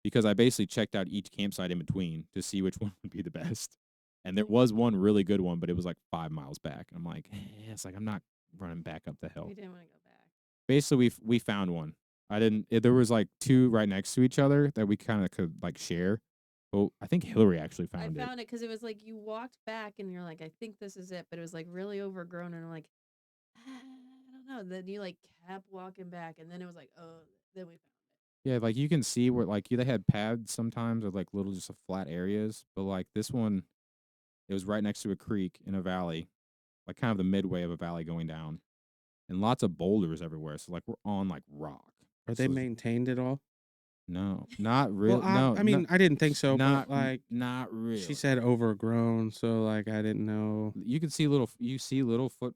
because I basically checked out each campsite in between to see which one would be the best. And there was one really good one, but it was like 5 miles back. I'm like, it's like I'm not running back up the hill. We didn't want to go back. Basically, we found one. There was like 2 right next to each other that we kind of could like share. But I think Hillary actually I found it. found it because it was like you walked back and you're like, I think this is it, but it was like really overgrown, and I'm like, I don't know. Then you like kept walking back, and then it was like, oh, then we found it. Yeah, like you can see where like they had pads sometimes or like little just flat areas, but like this one, it was right next to a creek in a valley, like kind of the midway of a valley going down, and lots of boulders everywhere. So like we're on like rock. Are they So maintained at all? No, not really. Well, I mean, I didn't think so. not But like not really. she said, overgrown. So like I didn't know. You can see little foot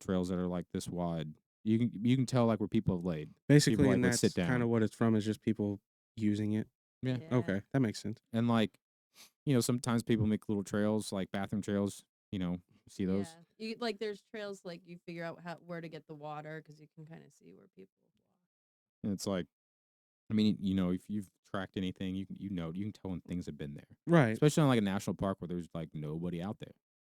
trails that are like this wide. You can tell like where people have laid. Basically, like, and would that's sit kind down. of what it's from. Is just people using it. Yeah. Okay, that makes sense. And like, you know, sometimes people make little trails like bathroom trails, you know, See those? Yeah. You like there's trails like you figure out where to get the water because you can kind of see where people walk. And it's like, I mean, if you've tracked anything, you know you can tell when things have been there, Right. especially on like a national park where there's like nobody out there.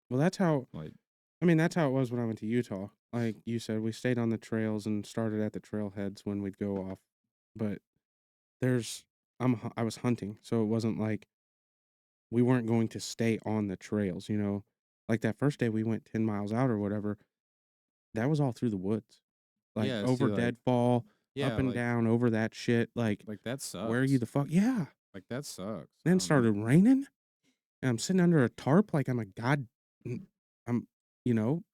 Well, that's how. Like, I mean, that's how it was when I went to Utah. Like you said, we stayed on the trails and started at the trailheads when we'd go off. But I was hunting, so it wasn't like we weren't going to stay on the trails. Like that first day we went 10 miles out or whatever. That was all through the woods, like Yeah, over see, like- Deadfall, yeah, up and like, down over that shit. Like that sucks. where are you the fuck? Yeah. Like that sucks. I Then don't it know. started raining, and I'm sitting under a tarp like I'm a god. I'm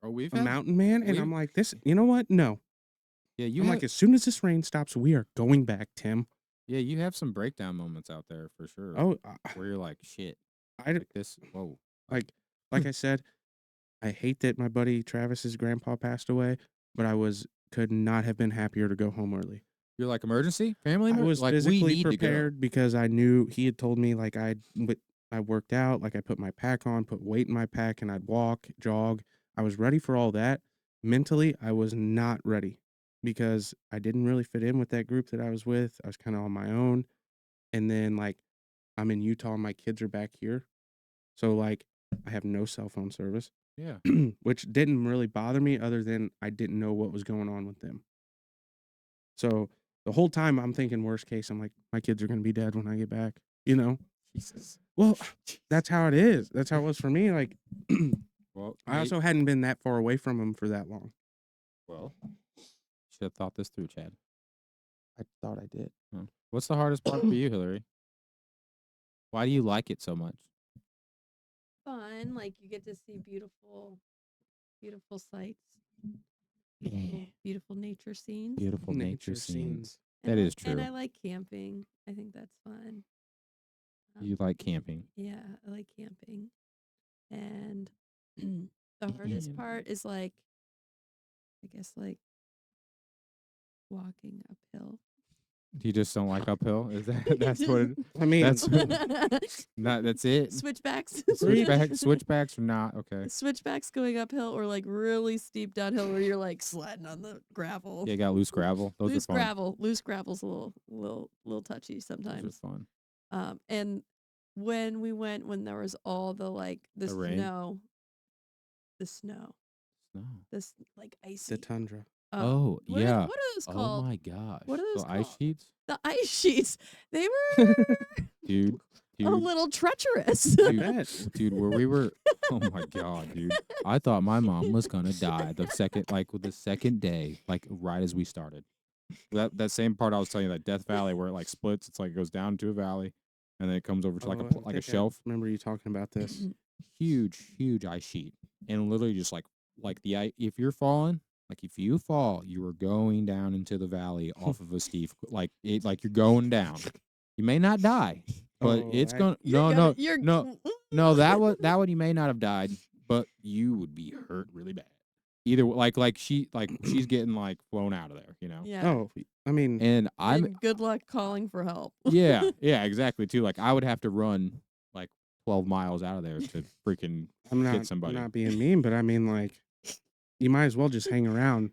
Oh, we've a had, mountain man, and we've- I'm like this. You know what? No. Yeah, you I'm have, like, as soon as this rain stops, we are going back, Tim. yeah, you have some breakdown moments out there for sure. Oh, where you're like, shit, I like this. Whoa. like I said, I hate that my buddy Travis's grandpa passed away, but I could not have been happier to go home early. You're like emergency family. I was like, we physically need prepared because I knew he had told me like I worked out, like I put my pack on, put weight in my pack, and I'd walk, jog. I was ready for all that. Mentally, I was not ready because I didn't really fit in with that group that I was with. I was kind of on my own. And then like I'm in Utah and my kids are back here. So like I have no cell phone service, to go. Yeah. which didn't really bother me other than I didn't know what was going on with them. So the whole time I'm thinking worst case, I'm like, my kids are going to be dead when I get back, Jesus. Well, that's how it is. That's how it was for me. Like, Well, I also hadn't been that far away from them for that long. should have thought this through, Chad. I thought I did. What's the hardest part for you, Hillary? Why do you like it so much? Fun, like you get to see beautiful sights, beautiful nature scenes. Beautiful nature, Nature scenes. scenes. That And is And true. I like camping. I think that's fun. You like camping. Yeah, I like camping. And the hardest Damn. part is like, I guess, like walking uphill. You just don't like uphill? Is that's what it, I mean, that's that's it? Switchbacks. Switchbacks are not okay. Switchbacks going uphill or like really steep downhill where you're like sledding on the gravel. Yeah, you got loose gravel. Those Loose are fun. gravel. Loose gravel's a little touchy Those sometimes. are fun. And when we went when there was all the like the The rain? snow, No. this like icy. the tundra. Oh, what yeah. What are those Oh called? my gosh. What are those The ice called? sheets? The ice sheets. They were Dude. a little treacherous. I Dude, bet. dude, where we were, oh my god, dude! I thought my mom was gonna die the second day, like right as we started. That same part I was telling you, that Death Valley where it like splits, it's like it goes down to a valley, and then it comes over to like Oh, a I like a think I shelf, remember you talking about this. huge ice sheet, and literally just like the ice. If you're falling, like if you fall, you are going down into the valley off of a steep, like you're going down. You may not die, but Oh, it's I- gonna no, that one you may not have died, but you would be hurt really bad. Either she's getting like flown out of there, Yeah. Oh, I mean, And I'm And good luck calling for help. yeah, exactly too. Like I would have to run like 12 miles out of there to freaking I'm get somebody. not being mean, but I mean, like, you might as well just hang around.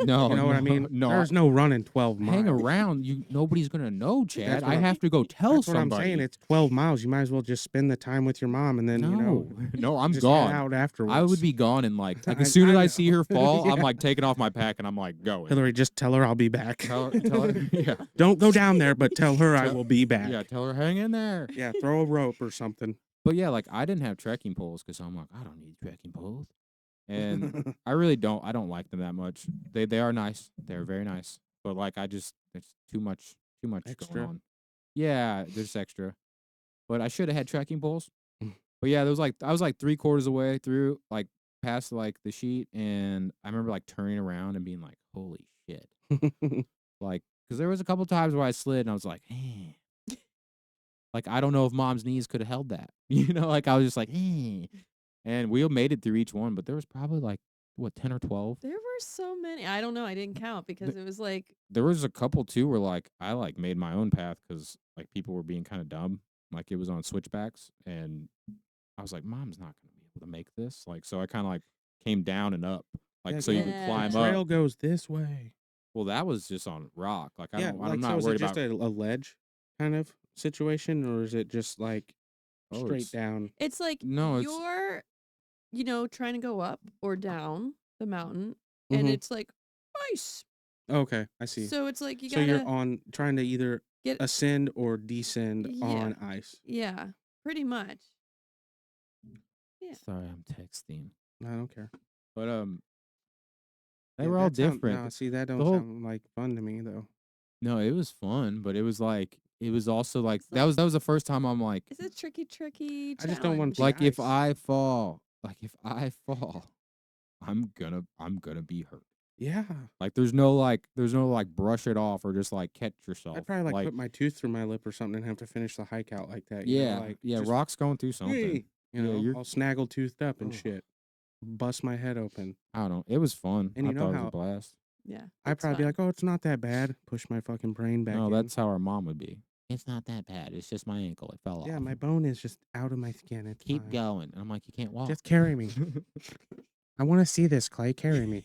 no, You know what I mean? No, There's no running 12 miles. hang around. Nobody's gonna know, Chad. That's what I I'm- have to go tell That's what somebody. I'm saying. It's 12 miles. You might as well just spend the time with your mom, and then no, I'm just head gone. out afterwards. I would be gone and like I- as soon as I I know. see her fall, I'm Yeah. like taking off my pack and I'm like going. Hillary, just tell her I'll be back. Tell her, yeah, Don't go down there, but tell her I Tell- will be back. yeah. Tell her hang in there. Yeah, throw a rope or something. But yeah, like I didn't have trekking poles because I'm like I don't need trekking poles, and I really don't. I don't like them that much. They are nice. They're very nice. But like it's too much Extra. going on. Yeah, there's extra. But I should have had trekking poles. But yeah, there was like I was like 3/4 of the way through, like past like the sheet, and I remember like turning around and being like, "Holy shit!" Like, because there was a couple times where I slid and I was like, "Eh." Like I don't know if mom's knees could have held that, Like I was just like, "Eh." And we made it through each one, but there was probably like what 10 or 12. There were so many. I don't know. I didn't count because it was like There was a couple too where like I like made my own path because like people were being kind of dumb. Like it was on switchbacks, and I was like, "Mom's not gonna be able to make this. Like, so I kind of like came down and up, like Yeah, so you yeah. could The climb the up. trail goes this way. Well, that was just on rock. Like Yeah, I'm like so not is it worried just about. a ledge kind of situation, or is it just like Oh, straight it's, down? It's like no, it's you're, trying to go up or down the mountain, and Mhm. it's like ice. Okay, I see. So it's like you So you're gotta on trying to either get, ascend or descend yeah, on ice. yeah, pretty much. Yeah. sorry, I'm texting. I don't care. But they Yeah, were all that sound, different. no, see, that The don't whole sound like fun to me though. no, it was fun, but it was like it was also like It's that was the first time I'm like It's a tricky I just don't want challenge. to like if ice. I fall, I'm gonna be hurt. Yeah, Like there's no like brush it off or just like catch yourself. I'd probably like like put my tooth through my lip or something and have to finish the hike out like that. You know, yeah, like yeah, just, Rock's going through something. "Hey," you Yeah, know, you're- all snaggle toothed up and Ugh. shit, bust my head open. I don't know. It was fun. And I you know thought it was how- a blast. Yeah. I'd it's probably be fun. like, "Oh, it's not that bad." Push my fucking brain back No, in. that's how our mom would be. It's not that bad. It's just my ankle. It fell Yeah, off. my bone is just out of my skin. It's Keep fine. going. And I'm like, you can't walk. Just carry me. I want to see this, Clay. Carry me.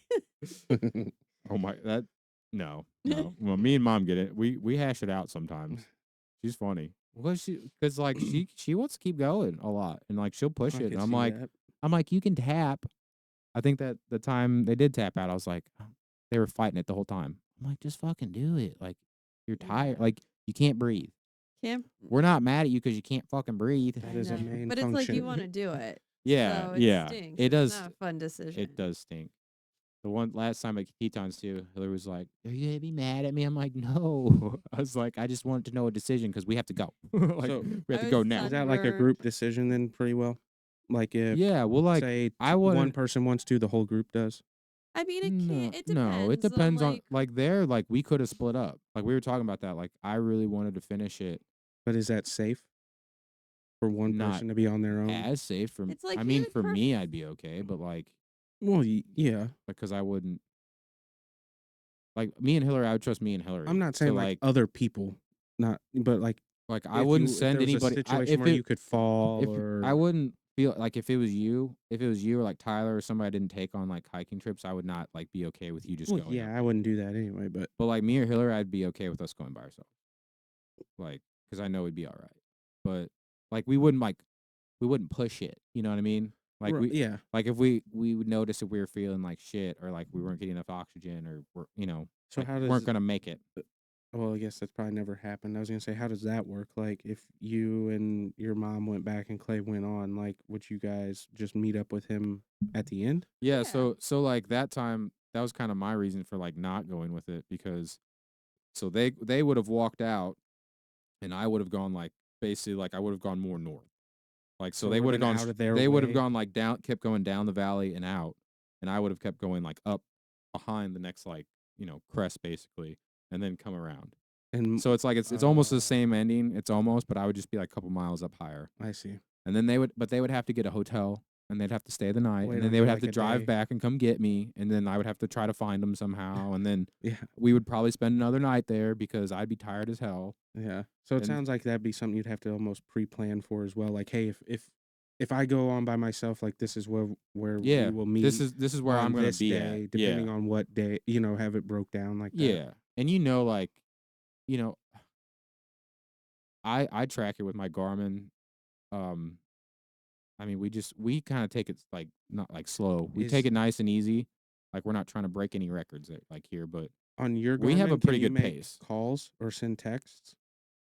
Oh my, that no. Well, me and mom get it. We hash it out sometimes. She's funny. Well, because like she wants to keep going a lot, and like she'll push I it. could And I'm see like, that. you can tap. I think that the time they did tap out, I was like, they were fighting it the whole time. I'm like, just fucking do it. Like you're tired. Yeah. Like you can't breathe. Camp. We're not mad at you because you can't fucking breathe. That I is a know. main But it's like you function. want to do it. Yeah, So it yeah. stinks. It It's does. not a fun decision. It does stink. The one last time at Tetons too, Hillary was like, "Are you gonna be mad at me?" I'm like, "No." I was like, "I just wanted to know a decision because we have to go. Like So- we have I to go was now." Is that like a Sunburned. group decision then pretty well? Like if, Yeah, well, like say, I one wouldn't. person wants to, the whole group does? I mean, it can't. It depends. No, it depends on like, like there. Like we could have split up. Like we were talking about that. Like I really wanted to finish it But is that safe for one Not person to be on their own? as safe for. It's like I you mean, would for me, I'd be okay, but like Well, yeah. because I wouldn't. Like me and Hillary, I would trust me and Hillary. I'm not to, saying like other people, not, but like I wouldn't if send there was anybody. a situation where you could fall if or I wouldn't feel like if it was you or like Tyler or somebody I didn't take on like hiking trips, I would not like be okay with you just Well, going. yeah, I wouldn't do that anyway. But But like me or Hillary, I'd be okay with us going by ourselves. Like, because I know it'd be all right. But like we wouldn't push it. You know what I mean? Like Right, yeah. like if we would notice if we were feeling like shit or like we weren't getting enough oxygen or So like, how does weren't gonna make it. well, I guess that's probably never happened. I was gonna say, how does that work? Like, if you and your mom went back and Clay went on, like, would you guys just meet up with him at the end? Yeah, Yeah. so like that time that was kind of my reason for like not going with it because so they would have walked out and I would have gone like basically like I would have gone more north. Like so So they it would have would've been gone out of their they would have way? gone like down kept going down the valley and out and I would have kept going like up behind the next like, crest basically and then come around. And So it's like it's almost Oh. the same ending. It's almost, but I would just be like a couple miles up higher. I see. And then they would have to get a hotel and they'd have to stay the night Wait and then on they you would have like to a drive day. back and come get me and then I would have to try to find them somehow and then Yeah, we would probably spend another night there because I'd be tired as hell. yeah. So it And- sounds like that'd be something you'd have to almost pre-plan for as well. Like, hey, if I go on by myself, like this is where Yeah, we will meet. this is where on I'm going this to be day, at. depending on what day. Have it broke down like that. Yeah. And like, I track it with my Garmin. I mean, we kind of take it like not like slow. We take Is- it nice and easy. Like we're not trying to break any records like here, but On your We have a Garmin, pretty can you good make pace. calls or send texts.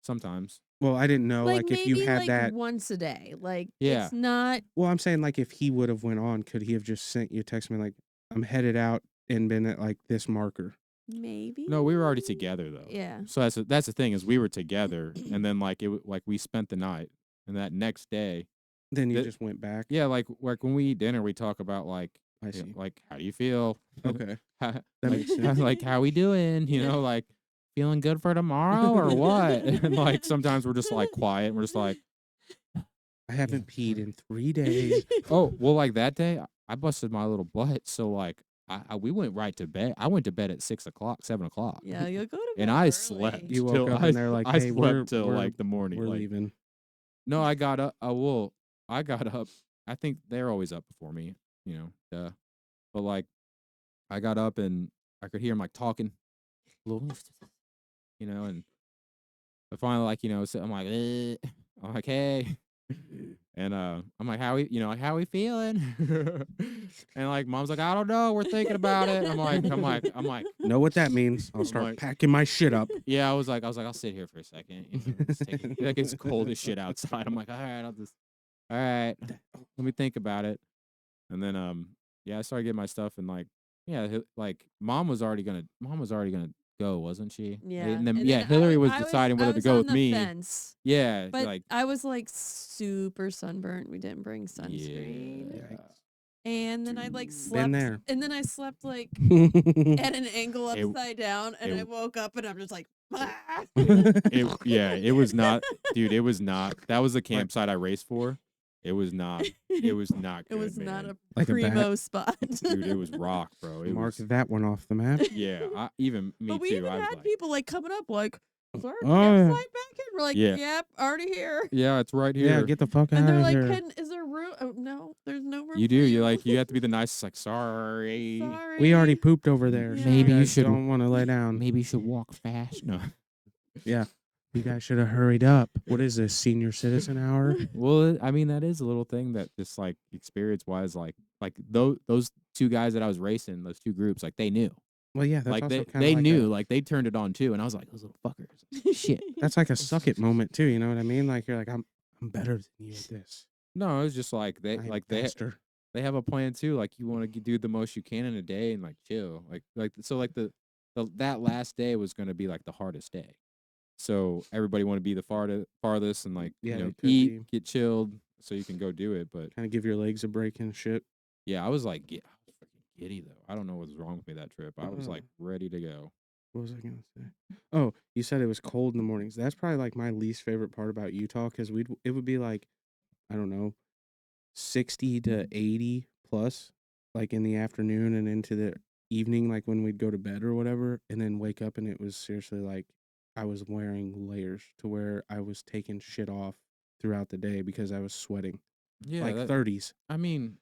sometimes. Well, I didn't know like like if you maybe had like that. once a day. Like Yeah. it's not. Well, I'm saying like if he would have went on, could he have just sent you a text me like I'm headed out and been at like this marker? Maybe. No, we were already together though. Yeah. So that's the thing is we were together and then like like we spent the night and that next day, Then you That- just went back. yeah, like when we eat dinner, we talk about like I see. like how do you feel? Okay. How- That like, makes sense. like how we doing? Like feeling good for tomorrow or what? And like sometimes we're just like quiet. And we're just like, I haven't peed in 3 days. oh, well, like that day I busted my little butt. So like we went right to bed. I went to bed at 6 o'clock, 7 o'clock. Yeah, you'll go to bed And I early. slept. You woke till up I, and they're like, I "Hey, slept we're- till we're- like the morning. We're like, leaving. no, I got up. I got up I think they're always up before me, you know. Duh. But like, I got up and I could hear them like talking, little, you know, and I finally like, you know, so I'm like, I'm like, hey, and I'm like, how we, you know, like, how we feeling? And like, mom's like, I don't know, we're thinking about it. I'm like, Know what that means? I'll start like- packing my shit up. yeah, I was like, I'll sit here for a second. You know, just take it. Like it's cold as shit outside. I'm like, all right, let me think about it. And then yeah, I started getting my stuff and like, yeah, like mom was already gonna go, wasn't she? Yeah. And then and yeah, then Hillary was I deciding I whether to was go on with the me. Fence, Yeah, but like I was like super sunburnt. We didn't bring sunscreen. yeah. And then I like Dude. slept. there. And then I slept like yeah, at an angle It- upside down, and I it- woke up and I'm just like, It was not, dude. It was not. That was the campsite I raced for. It was not. It was not good. It was not man. a Like a bat. primo spot. Dude, it was rock, bro. It Mark was. that one off the map. Yeah, even me But we too. even I was had like, people like coming up like, is our Oh, yeah. campsite back here? We're like, Yeah. yep, already here. yeah, it's right here. Yeah, get the fuck And out they're of like, here. is there room? Oh, no, there's no room. You for do. You like. You have to be the nicest. Like, sorry. Sorry. We already pooped over there. Yeah. So Maybe you guys should- don't want to lay down. Maybe you should walk fast. No. Yeah. You guys should have hurried up. What is this, senior citizen hour? Well, I mean, that is a little thing that just like experience wise, like those two guys that I was racing, those two groups, like they knew. Well, yeah, that's Like also they kind of like knew, like they turned it on too, and I was like, those little fuckers. Shit. That's like a suck it moment too. You know what I mean? Like you're like, I'm better than you at this. No, it was just like they I'm like faster. they have a plan too. Like you want to do the most you can in a day and like chill. Like so like the that last day was gonna be like the hardest day. So everybody want to be the farthest and like Yeah, you know it could eat, be. get chilled, so you can go do it. But Kind of give your legs a break and shit. yeah, I was like, I was freaking giddy though. I don't know what's wrong with me that trip. I was Uh-uh. like ready to go. What was I gonna say? Oh, you said it was cold in the mornings. That's probably like my least favorite part about Utah because it would be like, I don't know, 60 to 80 plus, like in the afternoon and into the evening, like when we'd go to bed or whatever, and then wake up and it was seriously like I was wearing layers to where I was taking shit off throughout the day because I was sweating. Yeah, Like 30s. I mean,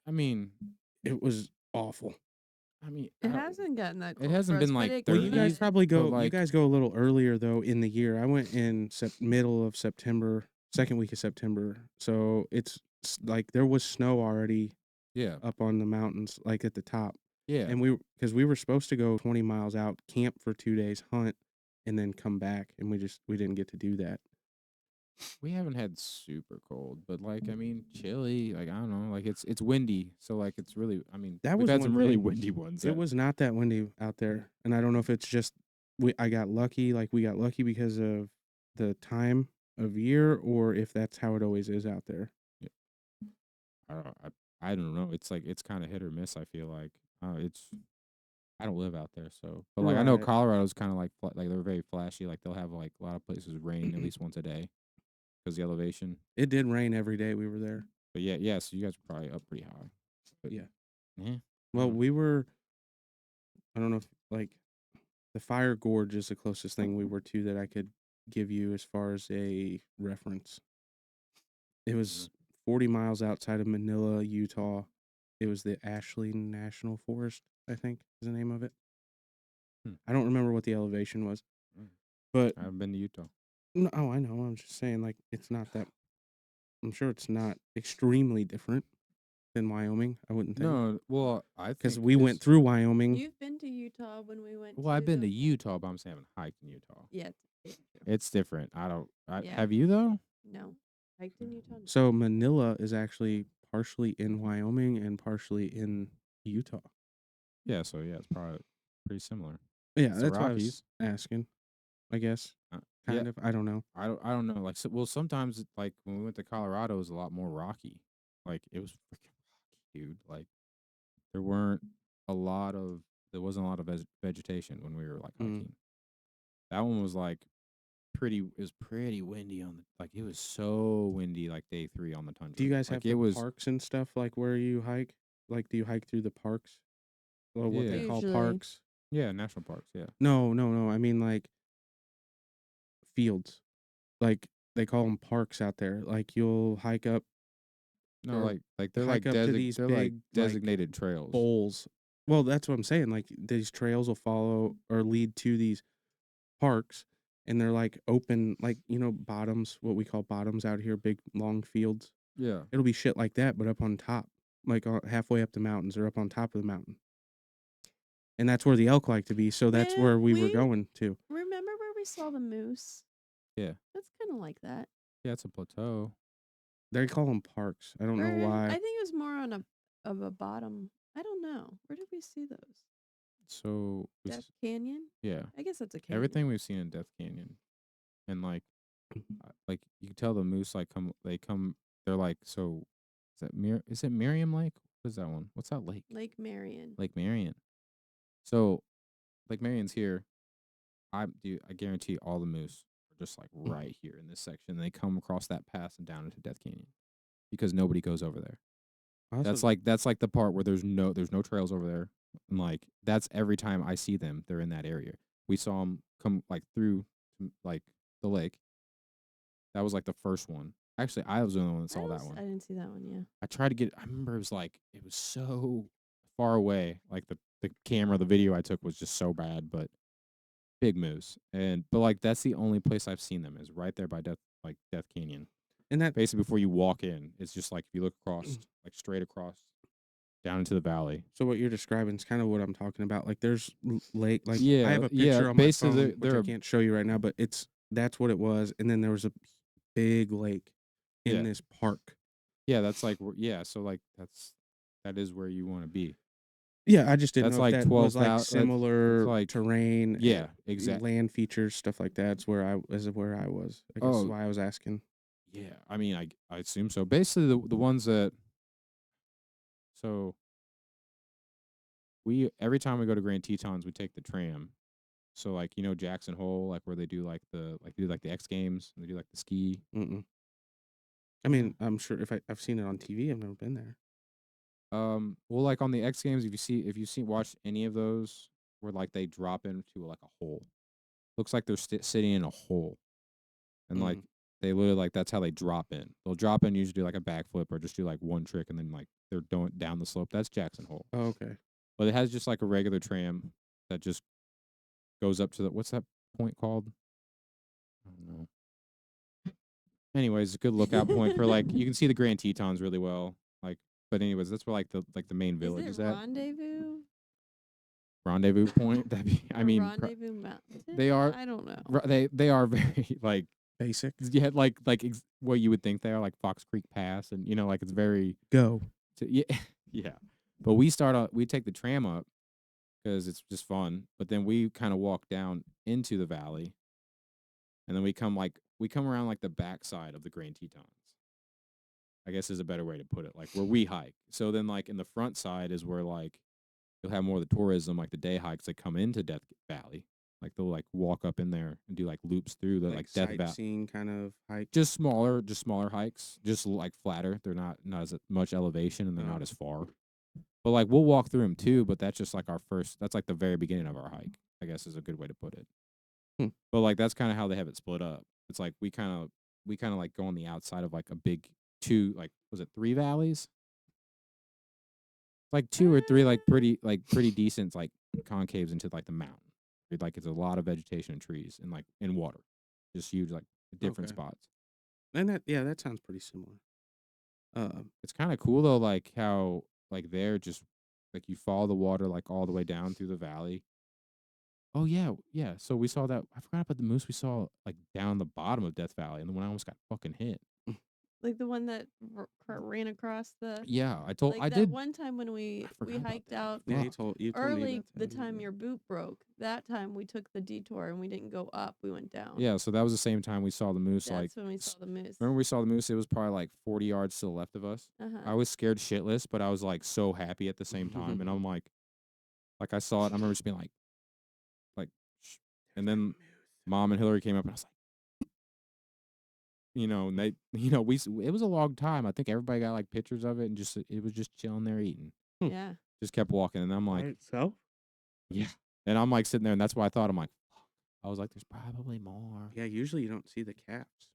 I mean, It was awful. It hasn't gotten that cold. hasn't for us, been, but like, it Well, 30s, you guys could. probably but, go. You like- guys go a little earlier though in the year. I went in middle of September, second week of September. So it's like there was snow already yeah, up on the mountains, like at the top. yeah. And because we were supposed to go 20 miles out, camp for 2 days, hunt, and then come back, and we didn't get to do that. We haven't had super cold, but like I mean, chilly. Like I don't know, like it's windy, so like it's really. I mean, That we've was had one some really thing. windy ones. It that- was not that windy out there, and I don't know if it's just I got lucky, like we got lucky because of the time of year, or if that's how it always is out there. I don't know. It's like it's kind of hit or miss. I feel like it's. I don't live out there, so but like I know Right. Colorado's kind of like like they're very flashy. Like they'll have like a lot of places rain at least once a day because the elevation. It did rain every day we were there. But yeah. So you guys are probably up pretty high. But Yeah. Yeah. Well, Mhm. we were. I don't know if like the Fire Gorge is the closest thing we were to that I could give you as far as a reference. It was 40 miles outside of Manila, Utah. It was the Ashley National Forest, I think is the name of it. Hmm. I don't remember what the elevation was, Mm. but I haven't been to Utah. no, oh, I know. I'm just saying, like, it's not that. I'm sure it's not extremely different than Wyoming. I wouldn't think. No, well, I Because think we went it's- through Wyoming. You've been to Utah when we went. Well, I've been to Utah, but I'm saying I haven't hiked in Utah. Yeah. It's different. Yeah. Have you though? No. Hiked in Utah. No. So Manila is actually partially in Wyoming and partially in Utah. Yeah. So yeah, it's probably pretty similar. Yeah, It's the that's what I was Rockies. asking. I guess Yeah. kind of. I don't know. I don't know. Like, well, sometimes like when we went to Colorado, it was a lot more rocky. Like it was freaking rocky, dude. Like there wasn't a lot of vegetation when we were like Mm. hiking. That one was like it was pretty windy on the like it was so windy like day 3 on the tundra. Do you guys like have the parks and stuff like where you hike? Like, do you hike through the parks? Or what they Yeah. call Usually. parks? Yeah, national parks. Yeah. No. I mean like fields. Like they call them parks out there. Like you'll hike up No, or like they're hike like up to these they're like big, like, designated trails. bowls. Well, that's what I'm saying. Like these trails will follow or lead to these parks, and they're like open, like bottoms, what we call bottoms out here, big long fields. Yeah. It'll be shit like that, but up on top, like halfway up the mountains or up on top of the mountain, and that's where the elk like to be. So that's Yeah, where we were we- going to. Remember where we saw the moose? Yeah. That's kind of like that. Yeah, it's a plateau. They call them parks. I don't Or know why. I think it was more on a bottom. I don't know. Where did we see those? So Death Canyon? yeah, I guess that's a canyon. everything we've seen in Death Canyon, and like you can tell the moose they're like, so is it Miriam Lake? What is that one? What's that lake? Lake Marion. Lake Marion. So Lake Marion's here. I guarantee all the moose are just like right here in this section. They come across that pass and down into Death Canyon because nobody goes over there. That's like the part where there's no trails over there, and like that's every time I see them, they're in that area. We saw them come like through like the lake. That was like the first one. Actually, I was the only one that saw that I one. didn't see that one, yeah. I tried to get. I remember it was so far away. Like the camera, the video I took was just so bad, but big moose. But like that's the only place I've seen them is right there by Death Canyon. and that Basically, before you walk in, it's just like if you look across, like straight across, down into the valley. So what you're describing is kind of what I'm talking about. Like there's lake, like I Yeah, have a picture yeah, on my basically, phone, which they're I a- can't show you right now, but that's what it was. And then there was a big lake in Yeah. this park. Yeah, that's like so like that is where you want to be. Yeah, I just didn't That's know if like that was 12,000 like it's similar like- terrain. Yeah, exactly. Land features, stuff like that. Is where I was. I guess is Oh. why I was asking. Yeah, I mean, I assume so. Basically, the ones that so we every time we go to Grand Tetons, we take the tram. So like Jackson Hole, like where they do like the X Games, and they do like the ski. Mm-mm. I mean, I'm sure if I've seen it on TV, I've never been there. Well, like on the X Games, if you watched any of those where like they drop into like a hole, looks like they're sitting in a hole, and like they literally like that's how they drop in. They'll drop in, usually do like a backflip or just do like one trick, and then like they're going down the slope. That's Jackson Hole, Oh, okay. but it has just like a regular tram that just goes up to what's that point called? I don't know. Anyways, a good lookout point for like you can see the Grand Tetons really well. Like, but anyways, that's where like the main village is is it at. Rendezvous point. That'd be. I Or mean, Rendezvous Mountain? they are- I don't know. they are very like Basic. yeah what you would think they are, like Fox Creek Pass, and like it's very Go. yeah yeah. But we take the tram up because it's just fun. But then we kind of walk down into the valley, and then we come around like the backside of the Grand Tetons, I guess is a better way to put it, like where we hike. So then like in the front side is where like you'll have more of the tourism, like the day hikes that come into Death Valley. Like they'll like walk up in there and do like loops through the like Death Valley. sightseeing kind of hike. Just smaller hikes, just like flatter. They're not as much elevation, and they're not as far. But like we'll walk through them too. But that's just like that's like the very beginning of our hike, I guess is a good way to put it. But like that's kind of how they have it split up. It's like we kind of like go on the outside of like a big was it 3 valleys? Like 2 or 3 like pretty decent like concaves into like the mountain. Like it's a lot of vegetation and trees and like in water, just huge like different Okay. spots. And that sounds pretty similar. It's kind of cool though, like how like they're just like you follow the water like all the way down through the valley. Oh yeah. So we saw that. I forgot about the moose we saw like down the bottom of Death Valley, and the one I almost got fucking hit. Like the one that ran across the. Yeah, Like I that did. one time when we forgot about hiked that. out Yeah, Fuck. you told me early, about the that, time yeah. your boot broke. That time we took the detour and we didn't go up. We went down. Yeah, so that was the same time we saw the moose. That's Like, when we saw the moose. remember we saw the moose? It was probably like 40 yards to the left of us. Uh-huh. I was scared shitless, but I was like so happy at the same time. And I'm like I saw it. I remember just being like, shh. And then Mom and Hillary came up, and I was like, and they, it was a long time. I think everybody got like pictures of it, and it was just chilling there eating. Yeah. Just kept walking, and I'm like, itself? yeah. And I'm like sitting there, and that's why I thought, I'm like, fuck. I was like, there's probably more. Yeah, usually you don't see the calves.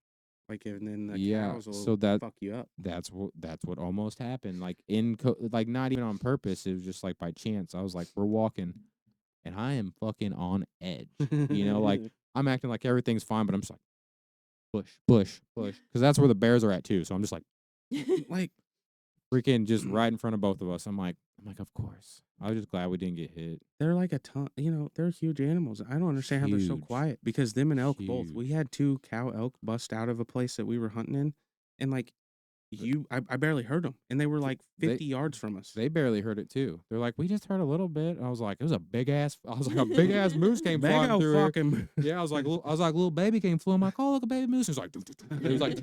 Like, and then the Yeah, cows will so fuck you up. that's what almost happened. Like like not even on purpose. It was just like by chance. I was like, we're walking, and I am fucking on edge. Like I'm acting like everything's fine, but I'm just like push, because that's where the bears are at too. So I'm just like like freaking just right in front of both of us. I'm like, of course. I was just glad we didn't get hit. they're like a ton. They're huge animals. I don't understand how they're so Huge. quiet because them and elk both. We Huge. had 2 cow elk bust out of a place that we were hunting in, and like I barely heard them, and they were like They- 50 yards from us. They barely heard it too. They're like, we just heard a little bit. I was like, it was a big ass. I was like, a big ass moose came Big flying old through here. fucking. Yeah, I was like, little baby came flew. I'm like, oh, look, a baby moose. It was like, it was like,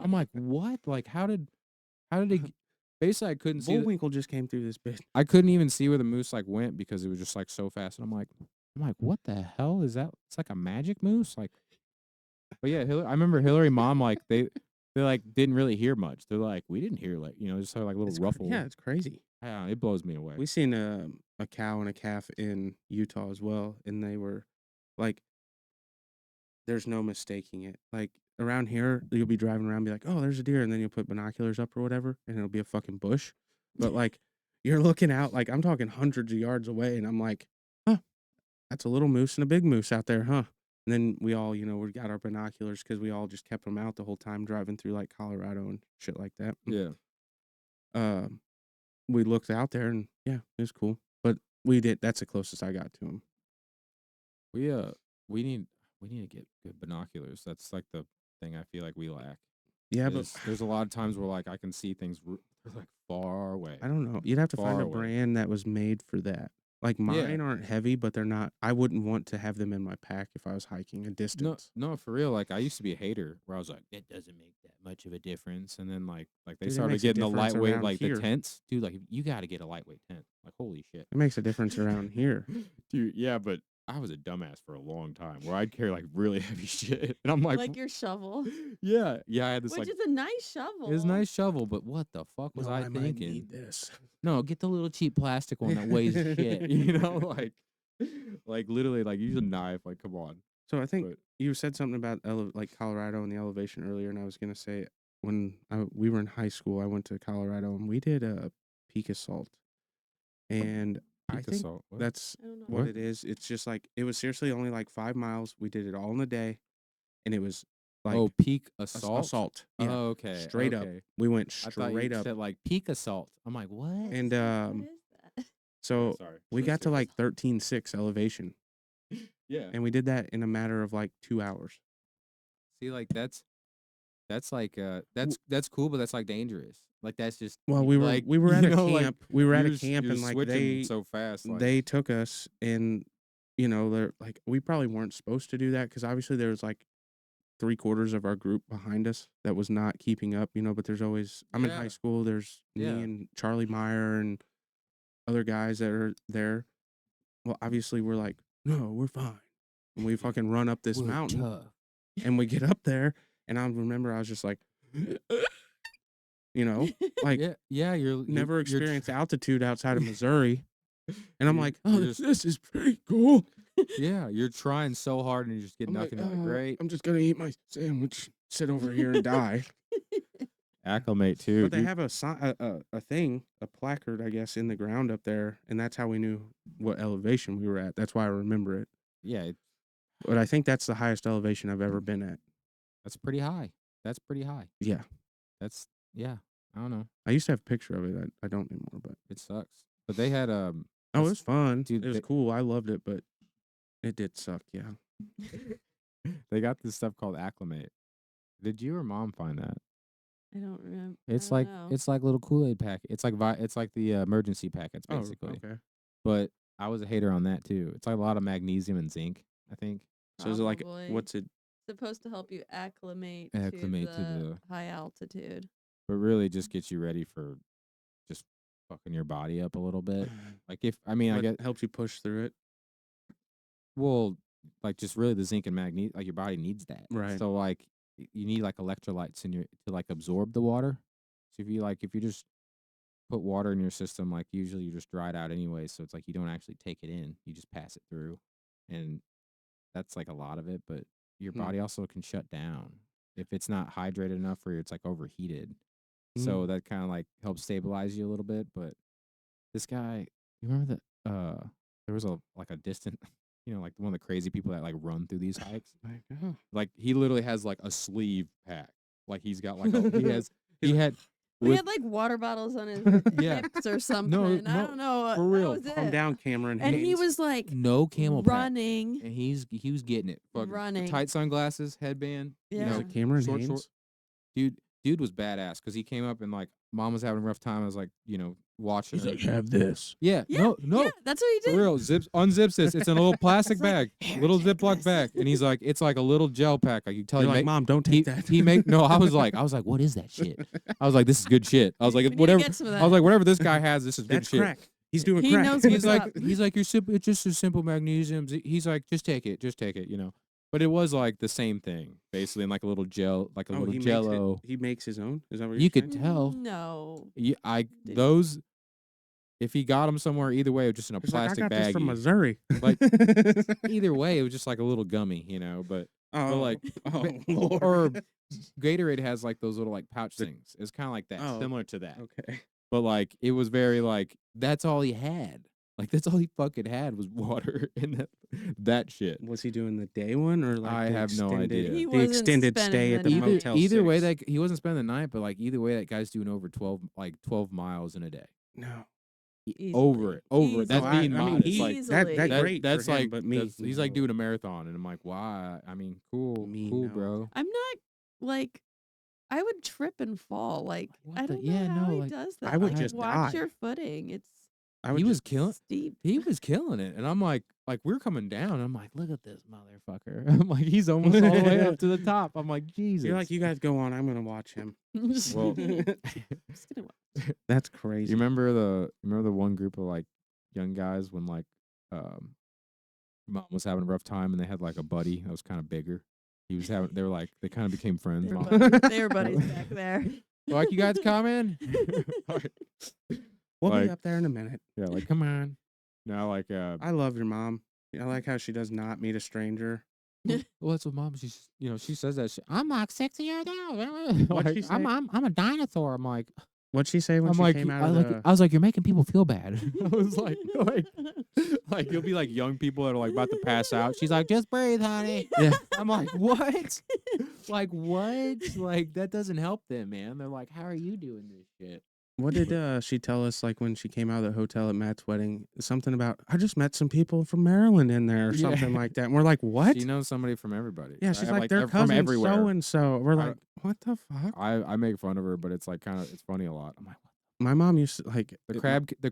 I'm like, what? Like, how did it? Basically, I couldn't see. Bullwinkle just came through this bitch. I couldn't even see where the moose like went because it was just like so fast. And I'm like, what the hell is that? It's like a magic moose. Like, but yeah, I remember Hillary mom like they like didn't really hear much. They're like, we didn't hear like just heard like a little It's ruffle. Yeah, it's crazy. Yeah, it blows me away. We seen a cow and a calf in Utah as well, and they were like, there's no mistaking it. Like around here, you'll be driving around, and be like, oh, there's a deer, and then you'll put binoculars up or whatever, and it'll be a fucking bush. But like, you're looking out, like I'm talking hundreds of yards away, and I'm like, huh, that's a little moose and a big moose out there, huh? And then we all, we got our binoculars because we all just kept them out the whole time driving through like Colorado and shit like that. Yeah. We looked out there and yeah, it was cool. But that's the closest I got to him. We need to get good binoculars. That's like the thing I feel like we lack. Yeah, but there's a lot of times where like I can see things they're like far away. I don't know. You'd have to find Far a away. brand that was made for that. Like mine aren't heavy, but they're not. I wouldn't want to have them in my pack if I was hiking a distance. No, for real. Like I used to be a hater where I was like, it doesn't make that much of a difference. And then like they Dude, it started makes a getting the difference lightweight around like here. the tents. Dude, like you got to get a lightweight tent. Like holy shit. It makes a difference around here. Dude, yeah, but I was a dumbass for a long time where I'd carry like really heavy shit, and I'm like, like your shovel, yeah, I had this which like is a nice shovel. it was a nice shovel, but what the fuck was No, I might thinking? need this. No, get the little cheap plastic one that weighs shit. Like literally, like use a knife. Like, come on. So I think But- you said something about like Colorado and the elevation earlier, and I was gonna say when we were in high school, I went to Colorado and we did a peak assault, and I Peak think assault, what? that's I don't know. what What? it is. It's just like it was seriously only like 5 miles. We did it all in a day, and it was like oh, peak ass- assault. assault. Yeah, Oh, okay. straight up. okay. We went I thought you straight up, said like peak assault. I'm like, what? and What is that? so sorry. we So got to serious. like 13.6 elevation, Yeah. and we did that in a matter of like 2 hours. See, like that's like that's cool, but that's like dangerous. Like that's just Well, we were like, we were at a like, camp. We were at you're a s- camp, you're and like switching they so fast. Like, they took us, and they're like, we probably weren't supposed to do that because obviously there was like 3/4 of our group behind us that was not keeping up. But there's always I'm in Yeah. high school. There's Yeah. me and Charlie Meyer and other guys that are there. Well, obviously we're like, no, we're fine, and we fucking run up this we're mountain, tough. and we get up there, and I remember I was just like, like. Yeah, Never you're experienced altitude outside of Missouri. And I'm You're- like, you're oh, just- this is pretty cool. yeah, you're trying so hard and you just get I'm like, nothing. Like, "Oh, great. I'm just going to eat my sandwich, sit over here and die. Acclimate too. But they have a thing, a placard, I guess, in the ground up there. And that's how we knew what elevation we were at. That's why I remember it. Yeah, But I think that's the highest elevation I've ever been at. that's pretty high. That's pretty high. Yeah. Yeah. I don't know. I used to have a picture of it. I don't anymore. But It sucks. But they had oh, it was fun. dude, It was they- cool. I loved it. But it did suck. Yeah. they got this stuff called Acclimate. Did you or mom find that? I don't remember. It's I like don't know. it's like little Kool-Aid packet. It's like it's like the emergency packets basically. Oh, okay. But I was a hater on that too. It's like a lot of magnesium and zinc, I think. So is it like, Probably. what's it? supposed to help you acclimate, Acclimate to to the the- high altitude. But really just gets you ready for just fucking your body up a little bit. Like if I mean I What get helps you push through it. well like just really the zinc and magnesium like your body needs that. Right. So like you need like electrolytes in your to like absorb the water. So if you just put water in your system, like usually you just dry it out anyway. So it's like you don't actually take it in. You just pass it through. And that's like a lot of it, but your Hmm. body also can shut down. if it's not hydrated enough or it's like overheated. Mm. So that kind of like helps stabilize you a little bit. But this guy, you remember that there was a distant, like one of the crazy people that like run through these hikes. Like, oh. Like he literally has like a sleeve pack. Like he's got like he had He with had like water bottles on his Yeah. hips or something. No, I don't know. for that real. was Calm it. down, Cameron. And he Haynes. was like no camel pack. running. And he was getting it. Fucking Running. tight sunglasses, headband. Yeah. Is it Cameron short, Haynes? Dude was badass because he came up and like mom was having a rough time. I was like, watching her. have this. Yeah, Yeah, no, yeah, that's what he for did. real. Unzips this. It's in a little plastic It's like, bag, "Here, little take Ziploc this." bag, and he's like, it's like a little gel pack. Like you tell You're you like, make. Mom, don't He, take that. he make no. I was like, what is that shit? I was like, this is good shit. I was like, We need to whatever. get some of I was that. like, whatever this guy has, this is good That's shit. crack. He's doing He crack. knows He's what's like, up. it's just a simple magnesium. He's like, just take it, But it was like the same thing, basically, in like a little gel, like a Oh, little he Jello. He makes his own. Is that what You you're could saying? tell. No. Yeah, Did- those. If he got them somewhere, either way, it was just in a He's like, I plastic got this bag. from Missouri. Like, Either way, it was just like a little gummy, But oh, like, oh, Lord. or Gatorade has like those little like pouch The- things. It's kind of like that, Oh, similar to that. okay. But like, it was very like that's all he had. Like that's all he fucking had was water and that shit. Was he doing the day one or like I the have no extended, idea. He the wasn't extended spending stay at the the night. Motel Either way, 6? that he wasn't spending the night, but like either way, that guy's doing over 12 miles in a day. No. Over it. Easily. That's No, I being mean, modest. he- Like Easily. that that- great that's for him, like but me, he's like no. doing a marathon, and I'm like, why? I mean, cool, Me, cool, no. bro. I'm not like I would trip and fall. Like What I the- don't know yeah, how no, he like, does that. I would Like, just watch die. your footing. It's I would He was just- killing. steep. He was killing it, and I'm like we're coming down. I'm like, look at this motherfucker. I'm like, he's almost all the way up to the top. I'm like, Jesus. You're like, you guys go on. I'm gonna watch him. Well, I'm just gonna That's you crazy. remember the one group of like young guys when like mom was having a rough time and they had like a buddy that was kind of bigger. They were like they kind of became friends. They were Mom- buddies, they were buddies back there. like, you guys coming? We'll like- be up there in a minute. Yeah, like come on. No, like I love your mom. I like how she does not meet a stranger. well, that's what mom. She says that shit. I'm like 60 years old. What'd Like, she say? I'm a dinosaur. I'm like What'd she say when I'm she like came out I of like the? I was like you're making people feel bad. I was like you'll be like young people that are like about to pass out. She's like, just breathe, honey. Yeah. I'm like, what? Like what? Like that doesn't help them, man. They're like, how are you doing this shit? What did she tell us like when she came out of the hotel at Matt's wedding? Something about I just met some people from Maryland in there or Yeah. something like that. And we're like, what? She knows somebody from everybody. Yeah, I she's have, like their from cousin everywhere. so and so. We're I- like, what the fuck? I make fun of her, but it's like it's funny a lot. I'm like, My mom used to like the it-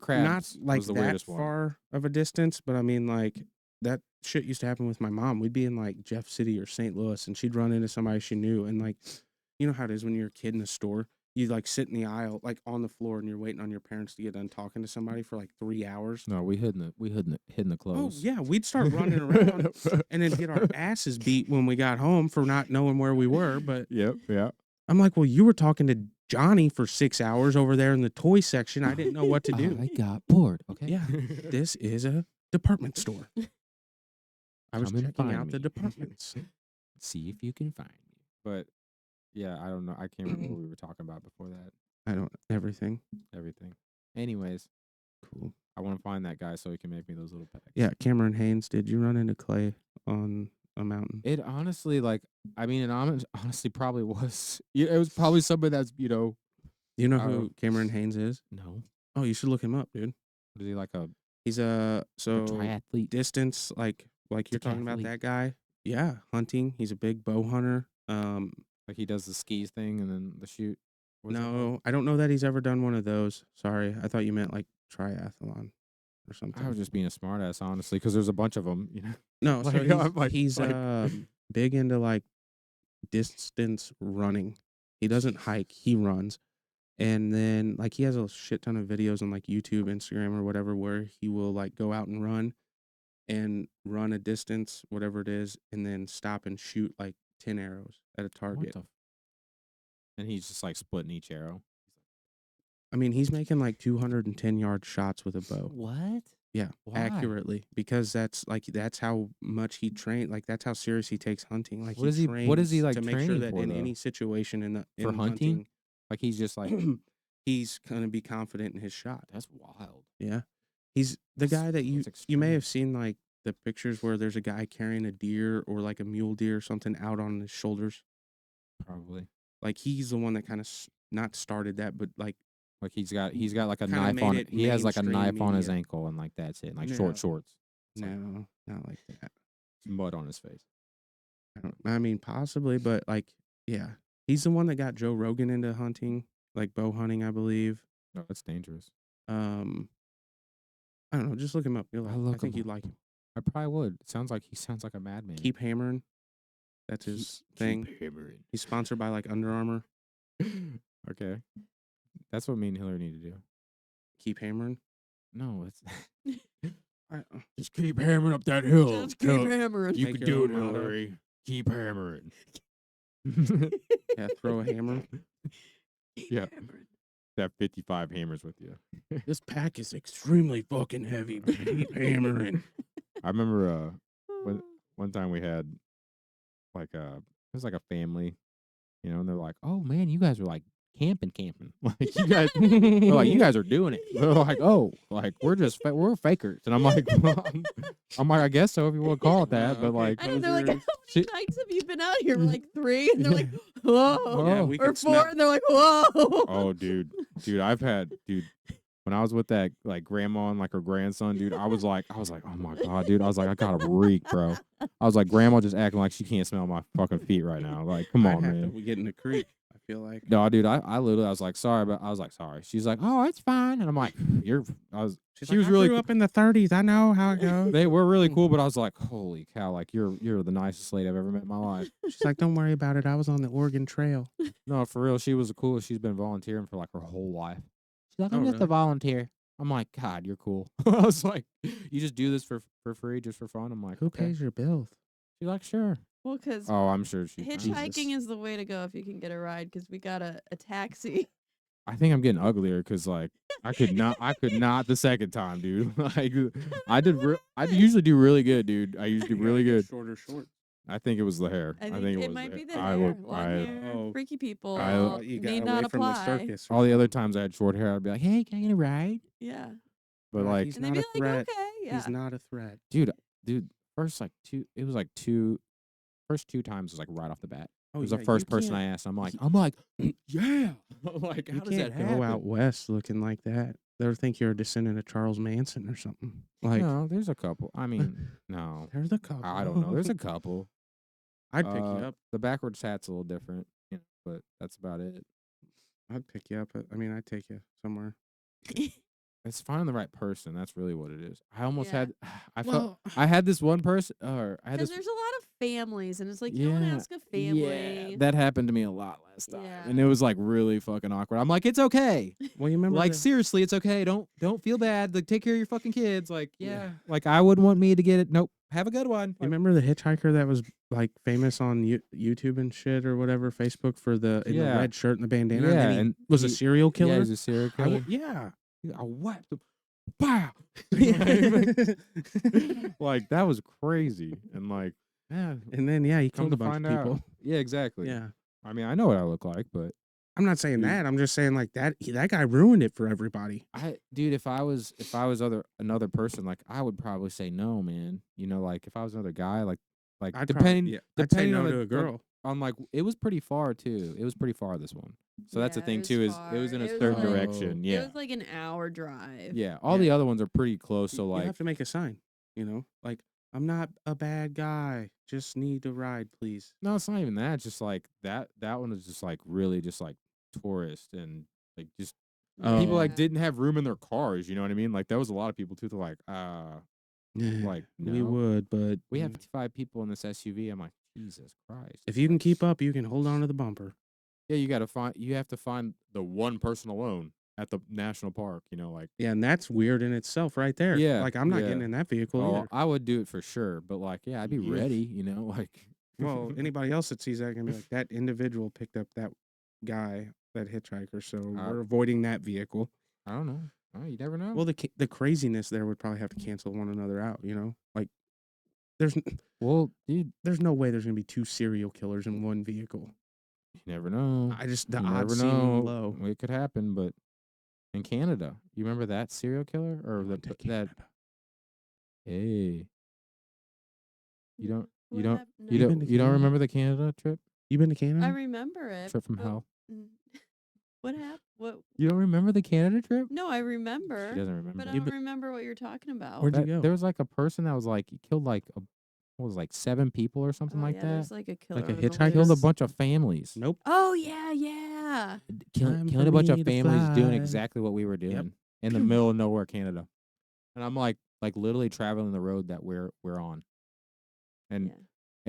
crab not like was the that weirdest one. far of a distance, but I mean like that shit used to happen with my mom. We'd be in like Jeff City or St. Louis, and she'd run into somebody she knew, and like, you know how it is when you're a kid in a store. You like sit in the aisle, like on the floor, and you're waiting on your parents to get done talking to somebody for like 3 hours. No, we hid in the Oh clothes. yeah, we'd start running around and then get our asses beat when we got home for not knowing where we were. But Yep. Yeah. I'm like, well, you were talking to Johnny for 6 hours over there in the toy section. I didn't know what to do. I got bored. Okay. Yeah, this is a department store. I was Come and checking find out the me. departments. See if you can find me. But yeah, I don't know. I can't remember what we were talking about before that. I don't everything. Everything. Anyways, Cool. I want to find that guy so he can make me those little packs. Yeah, Cameron Haynes, did you run into Clay on a mountain? It honestly, like, I mean, it honestly probably was. It was probably somebody that's, You know Oh. who Cameron Haynes is? no. Oh, you should look him up, dude. Is he like a He's a triathlete? distance like you're talking about Decathlete. that guy. Yeah, hunting. He's a big bow hunter. Like he does the skis thing and then the shoot? What's it called? No, I don't know that he's ever done one of those. Sorry, I thought you meant like triathlon or something. I was just being a smartass, honestly, because there's a bunch of them, No, so Like, he's, I'm like- he's like- big into like distance running. He doesn't hike, he runs. And then like he has a shit ton of videos on like YouTube, Instagram or whatever where he will like go out and run a distance, whatever it is, and then stop and shoot like 10 arrows at a What target. the and he's just like splitting each arrow. I mean, he's making like 210-yard shots with a bow. What? Yeah, Why? accurately, because that's how much he trained. Like that's how serious he takes hunting. Like What is he? What is he trains like to make sure training that for in though? any situation For in hunting? Like he's just like he's gonna be confident in his shot. that's wild. Yeah, he's the That's- guy that that's you may extreme. have seen like the pictures where there's a guy carrying a deer or like a mule deer or something out on his shoulders. Probably. Like he's the one that kind of not started that, but like Like he's got like a Kinda knife made on it he has like a mainstream knife on his media. ankle and like that's it. Like No. short shorts. It's like no, not like that. mud on his face. I mean, possibly, but like, yeah, he's the one that got Joe Rogan into hunting, like bow hunting, I believe. No, that's dangerous. I don't know. Just look him up. You'll I'll like. I look think him you'd up. like him. I probably would. It sounds like he sounds like a madman. Keep hammering. That's his thing. Keep hammering. He's sponsored by like Under Armour. Okay. That's what me and Hillary need to do. Keep hammering. No, it's I, just keep hammering up that hill. Just keep hammering. You Make can your do it, own motto. Hillary. Keep hammering. yeah, throw a hammer. Keep Yeah. hammering. That 55 hammers with you. This pack is extremely fucking heavy. But keep hammering. I remember one time we had like it was like a family, you know, and they're like, "Oh man, you guys are like camping." Like you guys, they're like, you guys are doing it. They're like, "Oh, like we're fakers," and I'm like, I'm like, I guess so if you want to call it that, but like, I know they're like, how many See- nights have you been out here? We're like 3, and they're like, whoa, Yeah, we or could 4, smell. and they're like, whoa. oh, dude, I've had, when I was with that like grandma and like her grandson, dude, I was like, oh my god, dude, I was like, I gotta reek, bro. I was like, grandma just acting like she can't smell my fucking feet right now. Like, come on, man. We get in the creek. I feel like. No, dude, I literally, I was like, sorry, but I was like, sorry. She's like, oh, it's fine, and I'm like, she was I really grew up in the 30s. I know how it goes. They were really cool, but I was like, holy cow, like you're the nicest lady I've ever met in my life. She's like, don't worry about it. I was on the Oregon Trail. No, for real, she was the coolest. She's been volunteering for like her whole life. She's like, I'm Oh, just a really? volunteer. I'm like, God, you're cool. I was like, you just do this for free, just for fun. I'm like, Who okay. pays your bills? She's like, sure. Well, because Oh, I'm sure she. hitchhiking is the way to go if you can get a ride, because we got a taxi. I think I'm getting uglier because like I could not the second time, dude. Like I usually do really good, dude. I usually do really good. Shorter shorts. I think it was the hair. I think it was it might be the I hair. look- Long I- hair, Oh. freaky people You got need away not from the apply. circus. or all the something. other times I had short hair, I'd be like, "Hey, can I get a ride?" Yeah. But Right, like, he's And they'd not be a like, threat. okay, yeah. He's not a threat. dude, first like first two times was like right off the bat. Oh, It was yeah, the first you person can't- I asked. I'm like, yeah. Like, You how does that can't happen? go out west looking like that. They'll think you're a descendant of Charles Manson or something. Like, no, there's a couple. I mean, no, there's a couple. I don't know. There's a couple. I'd pick you up. The backwards hat's a little different, you know, but that's about it. I'd pick you up. I mean, I'd take you somewhere. It's finding the right person. That's really what it is. I almost Yeah. had, I felt, I had this one person, or I had Because this. there's a lot of families, and it's like, you don't ask a family. Yeah, that happened to me a lot last time, Yeah. and it was like really fucking awkward. I'm like, it's okay. Well, you remember Like the- seriously, it's okay. Don't feel bad. Like take care of your fucking kids. Like like I wouldn't want me to get it. Nope. Have a good one. You remember the hitchhiker that was like famous on YouTube and shit or whatever, Facebook for the in the Yeah. red shirt and the bandana? Yeah, and then he and was a he- serial killer. Yeah, he's a serial I w- killer. yeah. I whacked him. Wow. Like that was crazy. And like, yeah, And then he come killed to a bunch find of people. out. Yeah, exactly. Yeah. I mean, I know what I look like, but I'm not saying Dude. that. I'm just saying like that guy ruined it for everybody. dude, if I was another person, like I would probably say no, man. You know, like if I was another guy, like I'd depending I'd say depending no on to the- a girl. on like it was pretty far too. It was pretty far this one. So that's the Yeah, thing it too was is it was in a far. It was certain like- direction. It Yeah. was like an hour drive. Yeah. All Yeah. the other ones are pretty close. So You like have to make a sign, like I'm not a bad guy. Just need to ride, please. no, it's not even that. It's just like that one is just like really just like tourist and like just people like Yeah. didn't have room in their cars, you know what I mean? Like there was a lot of people too. They're like, like We no. would, but We have 55 people in this SUV. I'm like, Jesus Christ. if you can keep up, you can hold on to the bumper. Yeah, you have to find the one person alone at the national park, you know, like Yeah, and that's weird in itself, right there. Yeah, like I'm not yeah. getting in that vehicle oh, either. I would do it for sure, but like, yeah, I'd be Yeah. ready, you know, like Well, anybody else that sees that can be like, that individual picked up that guy, that hitchhiker, so we're avoiding that vehicle. I don't know. Oh, you never know. Well, the craziness there would probably have to cancel one another out. You know, like there's well, dude, there's no way there's gonna be 2 serial killers in one vehicle. you never know. I just the You odds never seem know. low. It could happen, but in Canada, you remember that serial killer or I went to that? Canada. Hey, you don't, you What don't, hap- you no. been don't, to you don't Canada? remember the Canada trip? You been to Canada? I remember it. Trip from but- hell. mm, What happened? What? You don't remember the Canada trip? No, I remember. She doesn't remember. But I Yeah, don't but- remember what you're talking about. Where'd you go? There was like a person that was like he killed like what was it, like 7 people or something Oh, like yeah, that. there's like a killer. Like a on the hitchhiker? Killed a loose. bunch of families. Nope. Oh yeah, yeah. Killing, Time killing a for bunch of me to families doing fly. exactly what we were doing in the middle of nowhere, Canada. And I'm like literally traveling the road that we're on. And Yeah.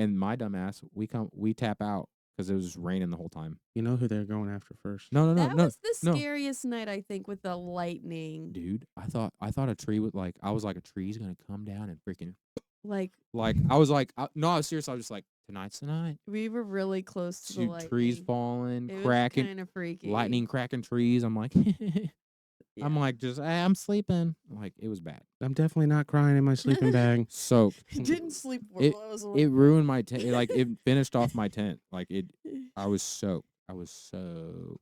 and my dumb ass, we tap out because it was raining the whole time. You know who they're going after first? No, That was the no. scariest night, I think, with the lightning. Dude, I thought a tree would like I was like a tree's gonna come down and freaking Like I was like no, I was serious. I was just like tonight's the night. we were really close to the Shoot, lightning. trees falling, It cracking, was kind of freaky. lightning cracking trees. I'm like, I'm Yeah. like just I'm sleeping. Like it was bad. I'm definitely not crying in my sleeping bag. Soaked. Didn't sleep It- well. I was It ruined my tent. It finished off my tent. Like I was soaked. I was soaked.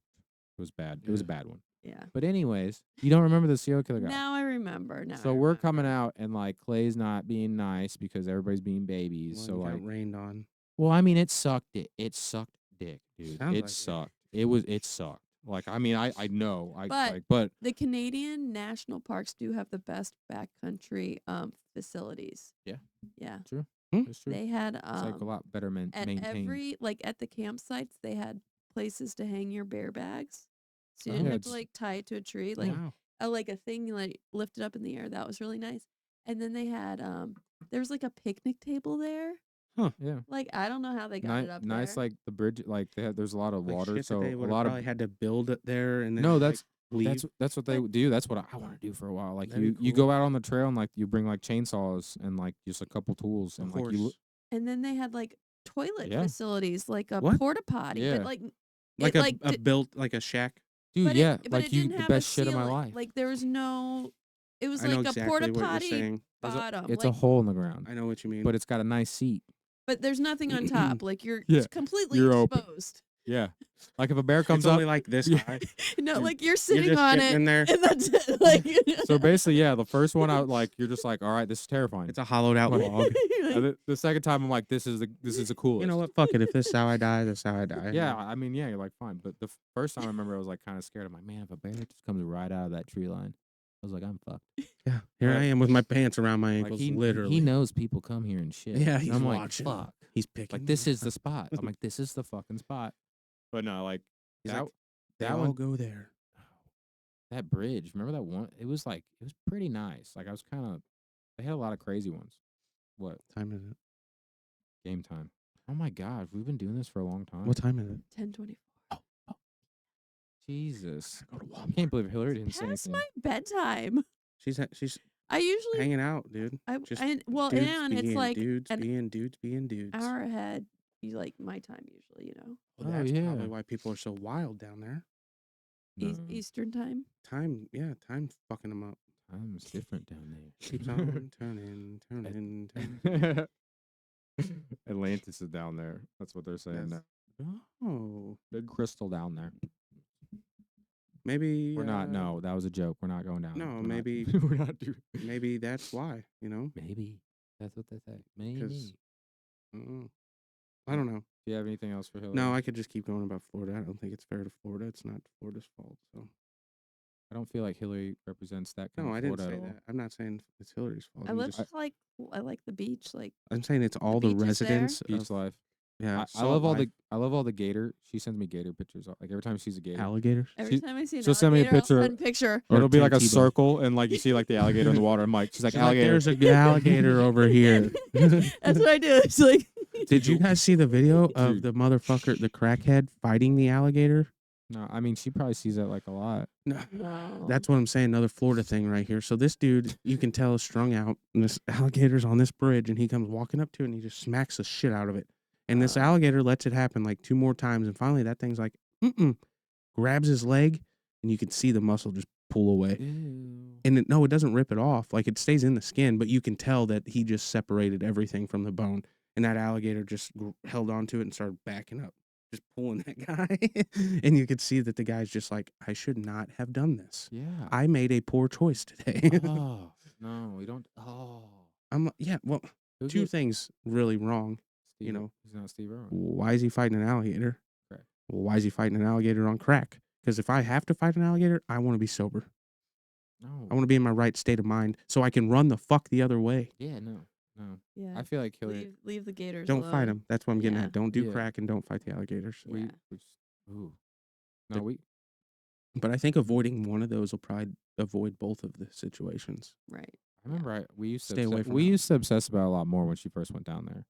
It was bad. It was a bad one. yeah. But anyways, you don't remember the serial killer guy. Now I remember. Now So I we're coming remember. out and like Clay's not being nice because everybody's being babies. Well, So you got like, rained on. well, I mean, it sucked. It sucked dick, dude. Sounds It like it. sucked. It sucked. Like, I mean, I know. But- But The Canadian national parks do have the best backcountry facilities. Yeah. Yeah. it's true. They had It's like a lot better at maintained. every at the campsites they had places to hang your bear bags. So you Oh. didn't Yeah, have to it's- like tie it to a tree. Like Wow. a thing like lifted up in the air. That was really nice. And then they had there was like a picnic table there. Yeah. Like I don't know how they got it up Nice, there. like the bridge. Like there's a lot of Like water, shit that so they a would've lot of probably had to build it there and then no. like, leave. That's what they But- do. That's what I want to do for a while. Like That'd be you cool. go out on the trail and like you bring like chainsaws and like just a couple tools Of and like course. you And then they had like toilet Yeah. facilities, like a What? porta potty, Yeah. but like like it, a built like a shack. dude, but yeah, it, but like it you didn't the have a best shit of my ceiling. life. Like there was no. It was I know like a exactly porta what you're potty saying. bottom. It's like, a hole in the ground, I know what you mean. but it's got a nice seat. but there's nothing on top. Like you're Yeah, completely you're open. exposed. Yeah, like if a bear comes it's only up. like this Yeah. high. No, Dude, like you're You're sitting just on sitting it, in there. and that's it. Like So basically, yeah, the first one I like, you're just like, all right, this is terrifying. It's a hollowed out Like- log. The second time, I'm like, this is the coolest. You know what? Fuck it. If this is how I die, that's how I die. Yeah, I mean, yeah, you're like fine. But the first time I remember, I was like kind of scared. I'm like, man, if a bear just comes right out of that tree line, I was like, I'm fucked. Yeah. Here I am with my pants around my Like ankles. he literally. knows people come here and shit. Yeah, And he's I'm watching. like, fuck. He's picking. Like this me is the up. spot. I'm like, this is the fucking spot. But no, like He's that like, they that all one, go there. that bridge. Remember that one? It was pretty nice. Like I was kind of. They had a lot of crazy ones. What Time is it? game time? Oh my god, we've been doing this for a long time. What time is it? 10:24. Jesus, Go to I Walmart. can't believe Hillary didn't say Past anything. my bedtime. She's I usually hanging out, dude. I Just and well dudes and it's being like dudes an being dudes being dudes. hour ahead. You like my time usually, you know, Well, Oh, that's yeah. probably why people are so wild down there. No, Eastern time. Time's fucking them up. time's different down there. Keeps on turning, turning. Atlantis is down there. That's what they're saying Yes. now. Oh, Big crystal down there. maybe We're not. No, that was a joke. We're not going down. no, We're not- maybe- we're not doing. Maybe that's why. You know, Maybe that's what they say. Maybe. 'Cause- I don't know. Do you have anything else for Hillary? No, I could just keep going about Florida. I don't think it's fair to Florida. It's not Florida's fault. So I don't feel like Hillary represents that kind no, of I didn't Florida say at all. that. I'm not saying it's Hillary's fault. I I'm, live just, I like the beach. Like I'm saying it's all the beach is there? residents. Beach of, life. yeah, I salt love all life. I love all the gator. She sends me gator pictures. Like every time she sees a gator, alligators. every She- time I see an she'll send me a alligator, I'll picture- send picture. Or it'll be like a Tim Tebow. circle, and like you see like the alligator in the water. I'm like, she's like She's like, alligator. there's a alligator over here. That's what I do. It's like Did you guys see the video of Dude. the motherfucker, the crackhead, fighting the alligator? No, I mean she probably sees that like a lot. No. no. That's what I'm saying. Another Florida thing right here. So this dude, you can tell, is strung out, and this alligator's on this bridge, and he comes walking up to it, and he just smacks the shit out of it. And this alligator lets it happen like 2 more times, and finally that thing's like, grabs his leg, and you can see the muscle just pull away. Ew. And no, it doesn't rip it off. Like, it stays in the skin, but you can tell that he just separated everything from the bone. And that alligator just held onto it and started backing up, just pulling that guy. And you could see that the guy's just like, I should not have done this. Yeah. I made a poor choice today. Oh no, we don't. Oh, Well, Who two gives- things really wrong. Steve, know, he's not Steve Irwin. Why is he fighting an alligator? Crack. Well, why is he fighting an alligator on crack? Because if I have to fight an alligator, I want to be sober. No. I want to be in my right state of mind so I can run the fuck the other way. Yeah, no. Yeah. I feel like Hillary. Leave the gators Don't alone. fight them. That's what I'm getting Yeah. at. Don't do Yeah. crack and don't fight the alligators. We, Yeah. we just, ooh. No, The- we. But I think avoiding one of those will probably avoid both of the situations. Right. I remember we used to Stay away from we that. used to obsess about it a lot more when she first went down there.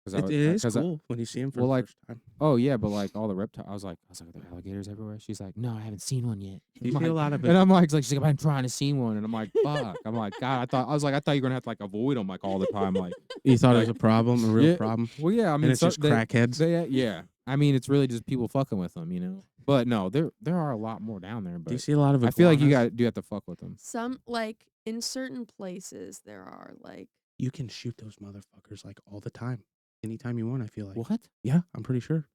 It is cool when you see them for well, the like, first time. Oh yeah, but like all the reptiles, I was like, are there alligators everywhere? She's like, no, I haven't seen one yet. You I'm see a like- lot of And it. I'm like, she's like, I'm trying to see one, and I'm like, fuck. I'm like, God, I thought you were gonna have to like avoid them like all the time, like. You thought it was a problem, a real Yeah, problem, Well, yeah, I mean, and it's just crackheads. yeah, I mean, it's really just people fucking with them, you know. But no, there are a lot more down there. Do you But see a lot of I feel like you iguanas? do have to fuck with them. Some like in certain places there are like You can shoot those motherfuckers like all the time, anytime you want. I feel like. What? Yeah, I'm pretty sure.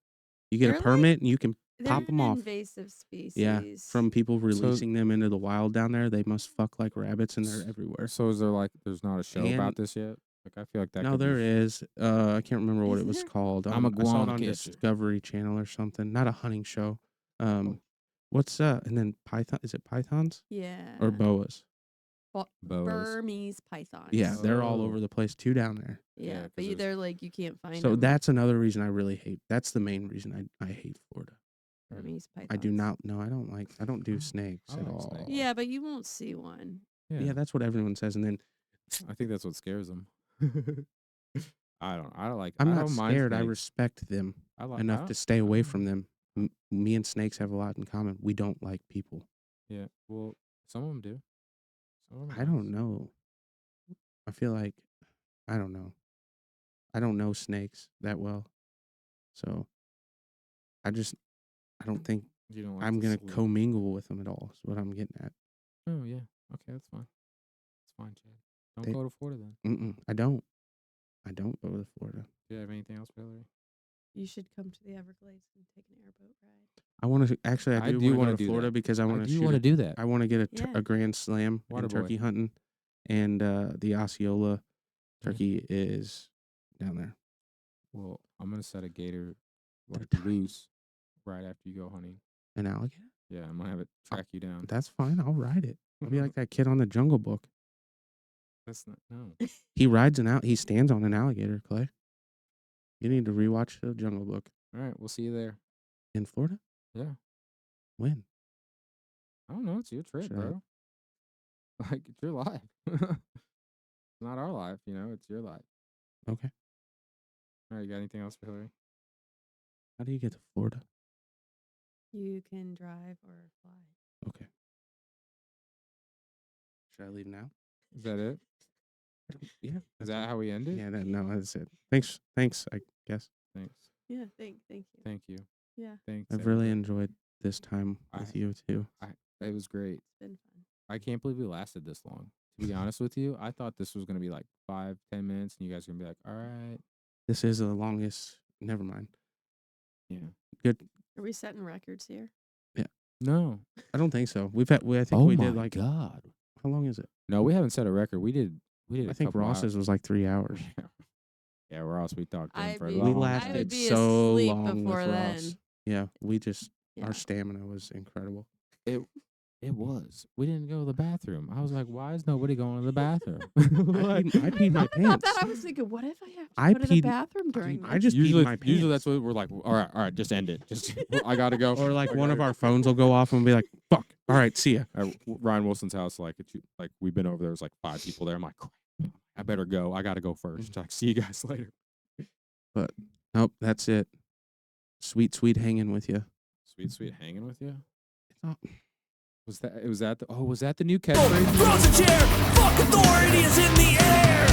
You get They're a like- permit and you can they're pop 'em an off. invasive species. Yeah, from people releasing them into the wild down there. They must fuck like rabbits, and they're everywhere. So is there like there's not a show about And- this yet? Like I feel like that. No, could be there is. I can't remember what Is it was there? called. I'm a I saw it guana on catcher. Discovery Channel or something. Not a hunting show. Oh. What's and then python? Is it pythons Yeah. or boas? Boas. Burmese pythons. Yeah, they're all Oh. over the place too down there. Yeah, Yeah, 'cause but there's- they're like you can't find So them. that's another reason I really hate. That's the main reason I hate Florida. Burmese pythons. I do not. No, I don't like. I don't do Oh, snakes I at like all. snakes. Yeah, but you won't see one. Yeah, that's what everyone says. And then I think that's what scares them. I don't like. I'm I not don't mind scared. I snakes. respect them I like enough to stay away from them. Me and snakes have a lot in common. We don't like people. Yeah. Well, some of them do. Some of 'em I don't know. I feel like I don't know. I don't know snakes that well, so I don't think You don't like I'm the gonna sweet- commingle with them at all. Is what I'm getting at. Oh yeah. Okay, that's fine. That's fine, Chad. Don't They- go to Florida then. I don't. I don't go to Florida. Do you have anything else, Hillary? You should come to the Everglades and take an airboat ride. I want to actually. I I do do want wanna to go do to Florida that. because I want to do shoot. want to do that. I want to get a, Yeah. a grand slam Water in boy. turkey hunting, and the Osceola Yeah. turkey is down there. Well, I'm gonna set a gator They're like tiny. loose right after you go hunting. An alligator? Yeah, I'm gonna have it track you down. That's fine. I'll ride it. I'll be like that kid on the Jungle Book. That's not no. He rides an He stands on an alligator. Clay, you need to rewatch the Jungle Book All right, we'll see you there. in Florida. Yeah. When? I don't know. It's your trip, Should I- bro. Like it's your life. It's not our life, you know. It's your life. Okay. All right, you got anything else for Hillary? How do you get to Florida? You can drive or fly. Okay. Should I leave now? Is that it? Yeah. Is that how we end it? Yeah. No, that's it. Thanks. I guess Thanks. Yeah, thank you. Thank you. Yeah, Thanks. I've really everybody. enjoyed this time with I- you too. It was great. it's been fun. I can't believe we lasted this long. To be honest with you, I thought this was gonna be like 5-10 minutes, and you guys are gonna be like, "All right, This is the longest. Never mind. yeah." Are we setting records here? No. I don't think so. I think Oh we my did like. god. How long is it? No, we haven't set a record. We did. I a think couple Ross's was like 3 hours. hours. Yeah, Ross. We talked to him I'd for a be- long We I would lasted be so asleep long before with then. Ross. Yeah, we just Yeah. our stamina was incredible. It was. We didn't go to the bathroom. I was like, "Why is nobody going to the bathroom?" I peed my I thought pants. that I was thinking, what if I have to I go to the peed- bathroom during I this? just peed my pants. usually that's what we're like. All right, just end it. Just I gotta go. Or like one of our phones will go off and be like, "Fuck! All right, see ya." Ryan Wilson's house. Like like we've been over there. There's like 5 people there. I'm like, "Crap, I better go. I gotta go first. Like, see you guys later. Nope, that's it. Sweet hanging with you. Sweet hanging with you. It's not. Was that the new catchphrase? Throws a chair. Fuck authority is in the air.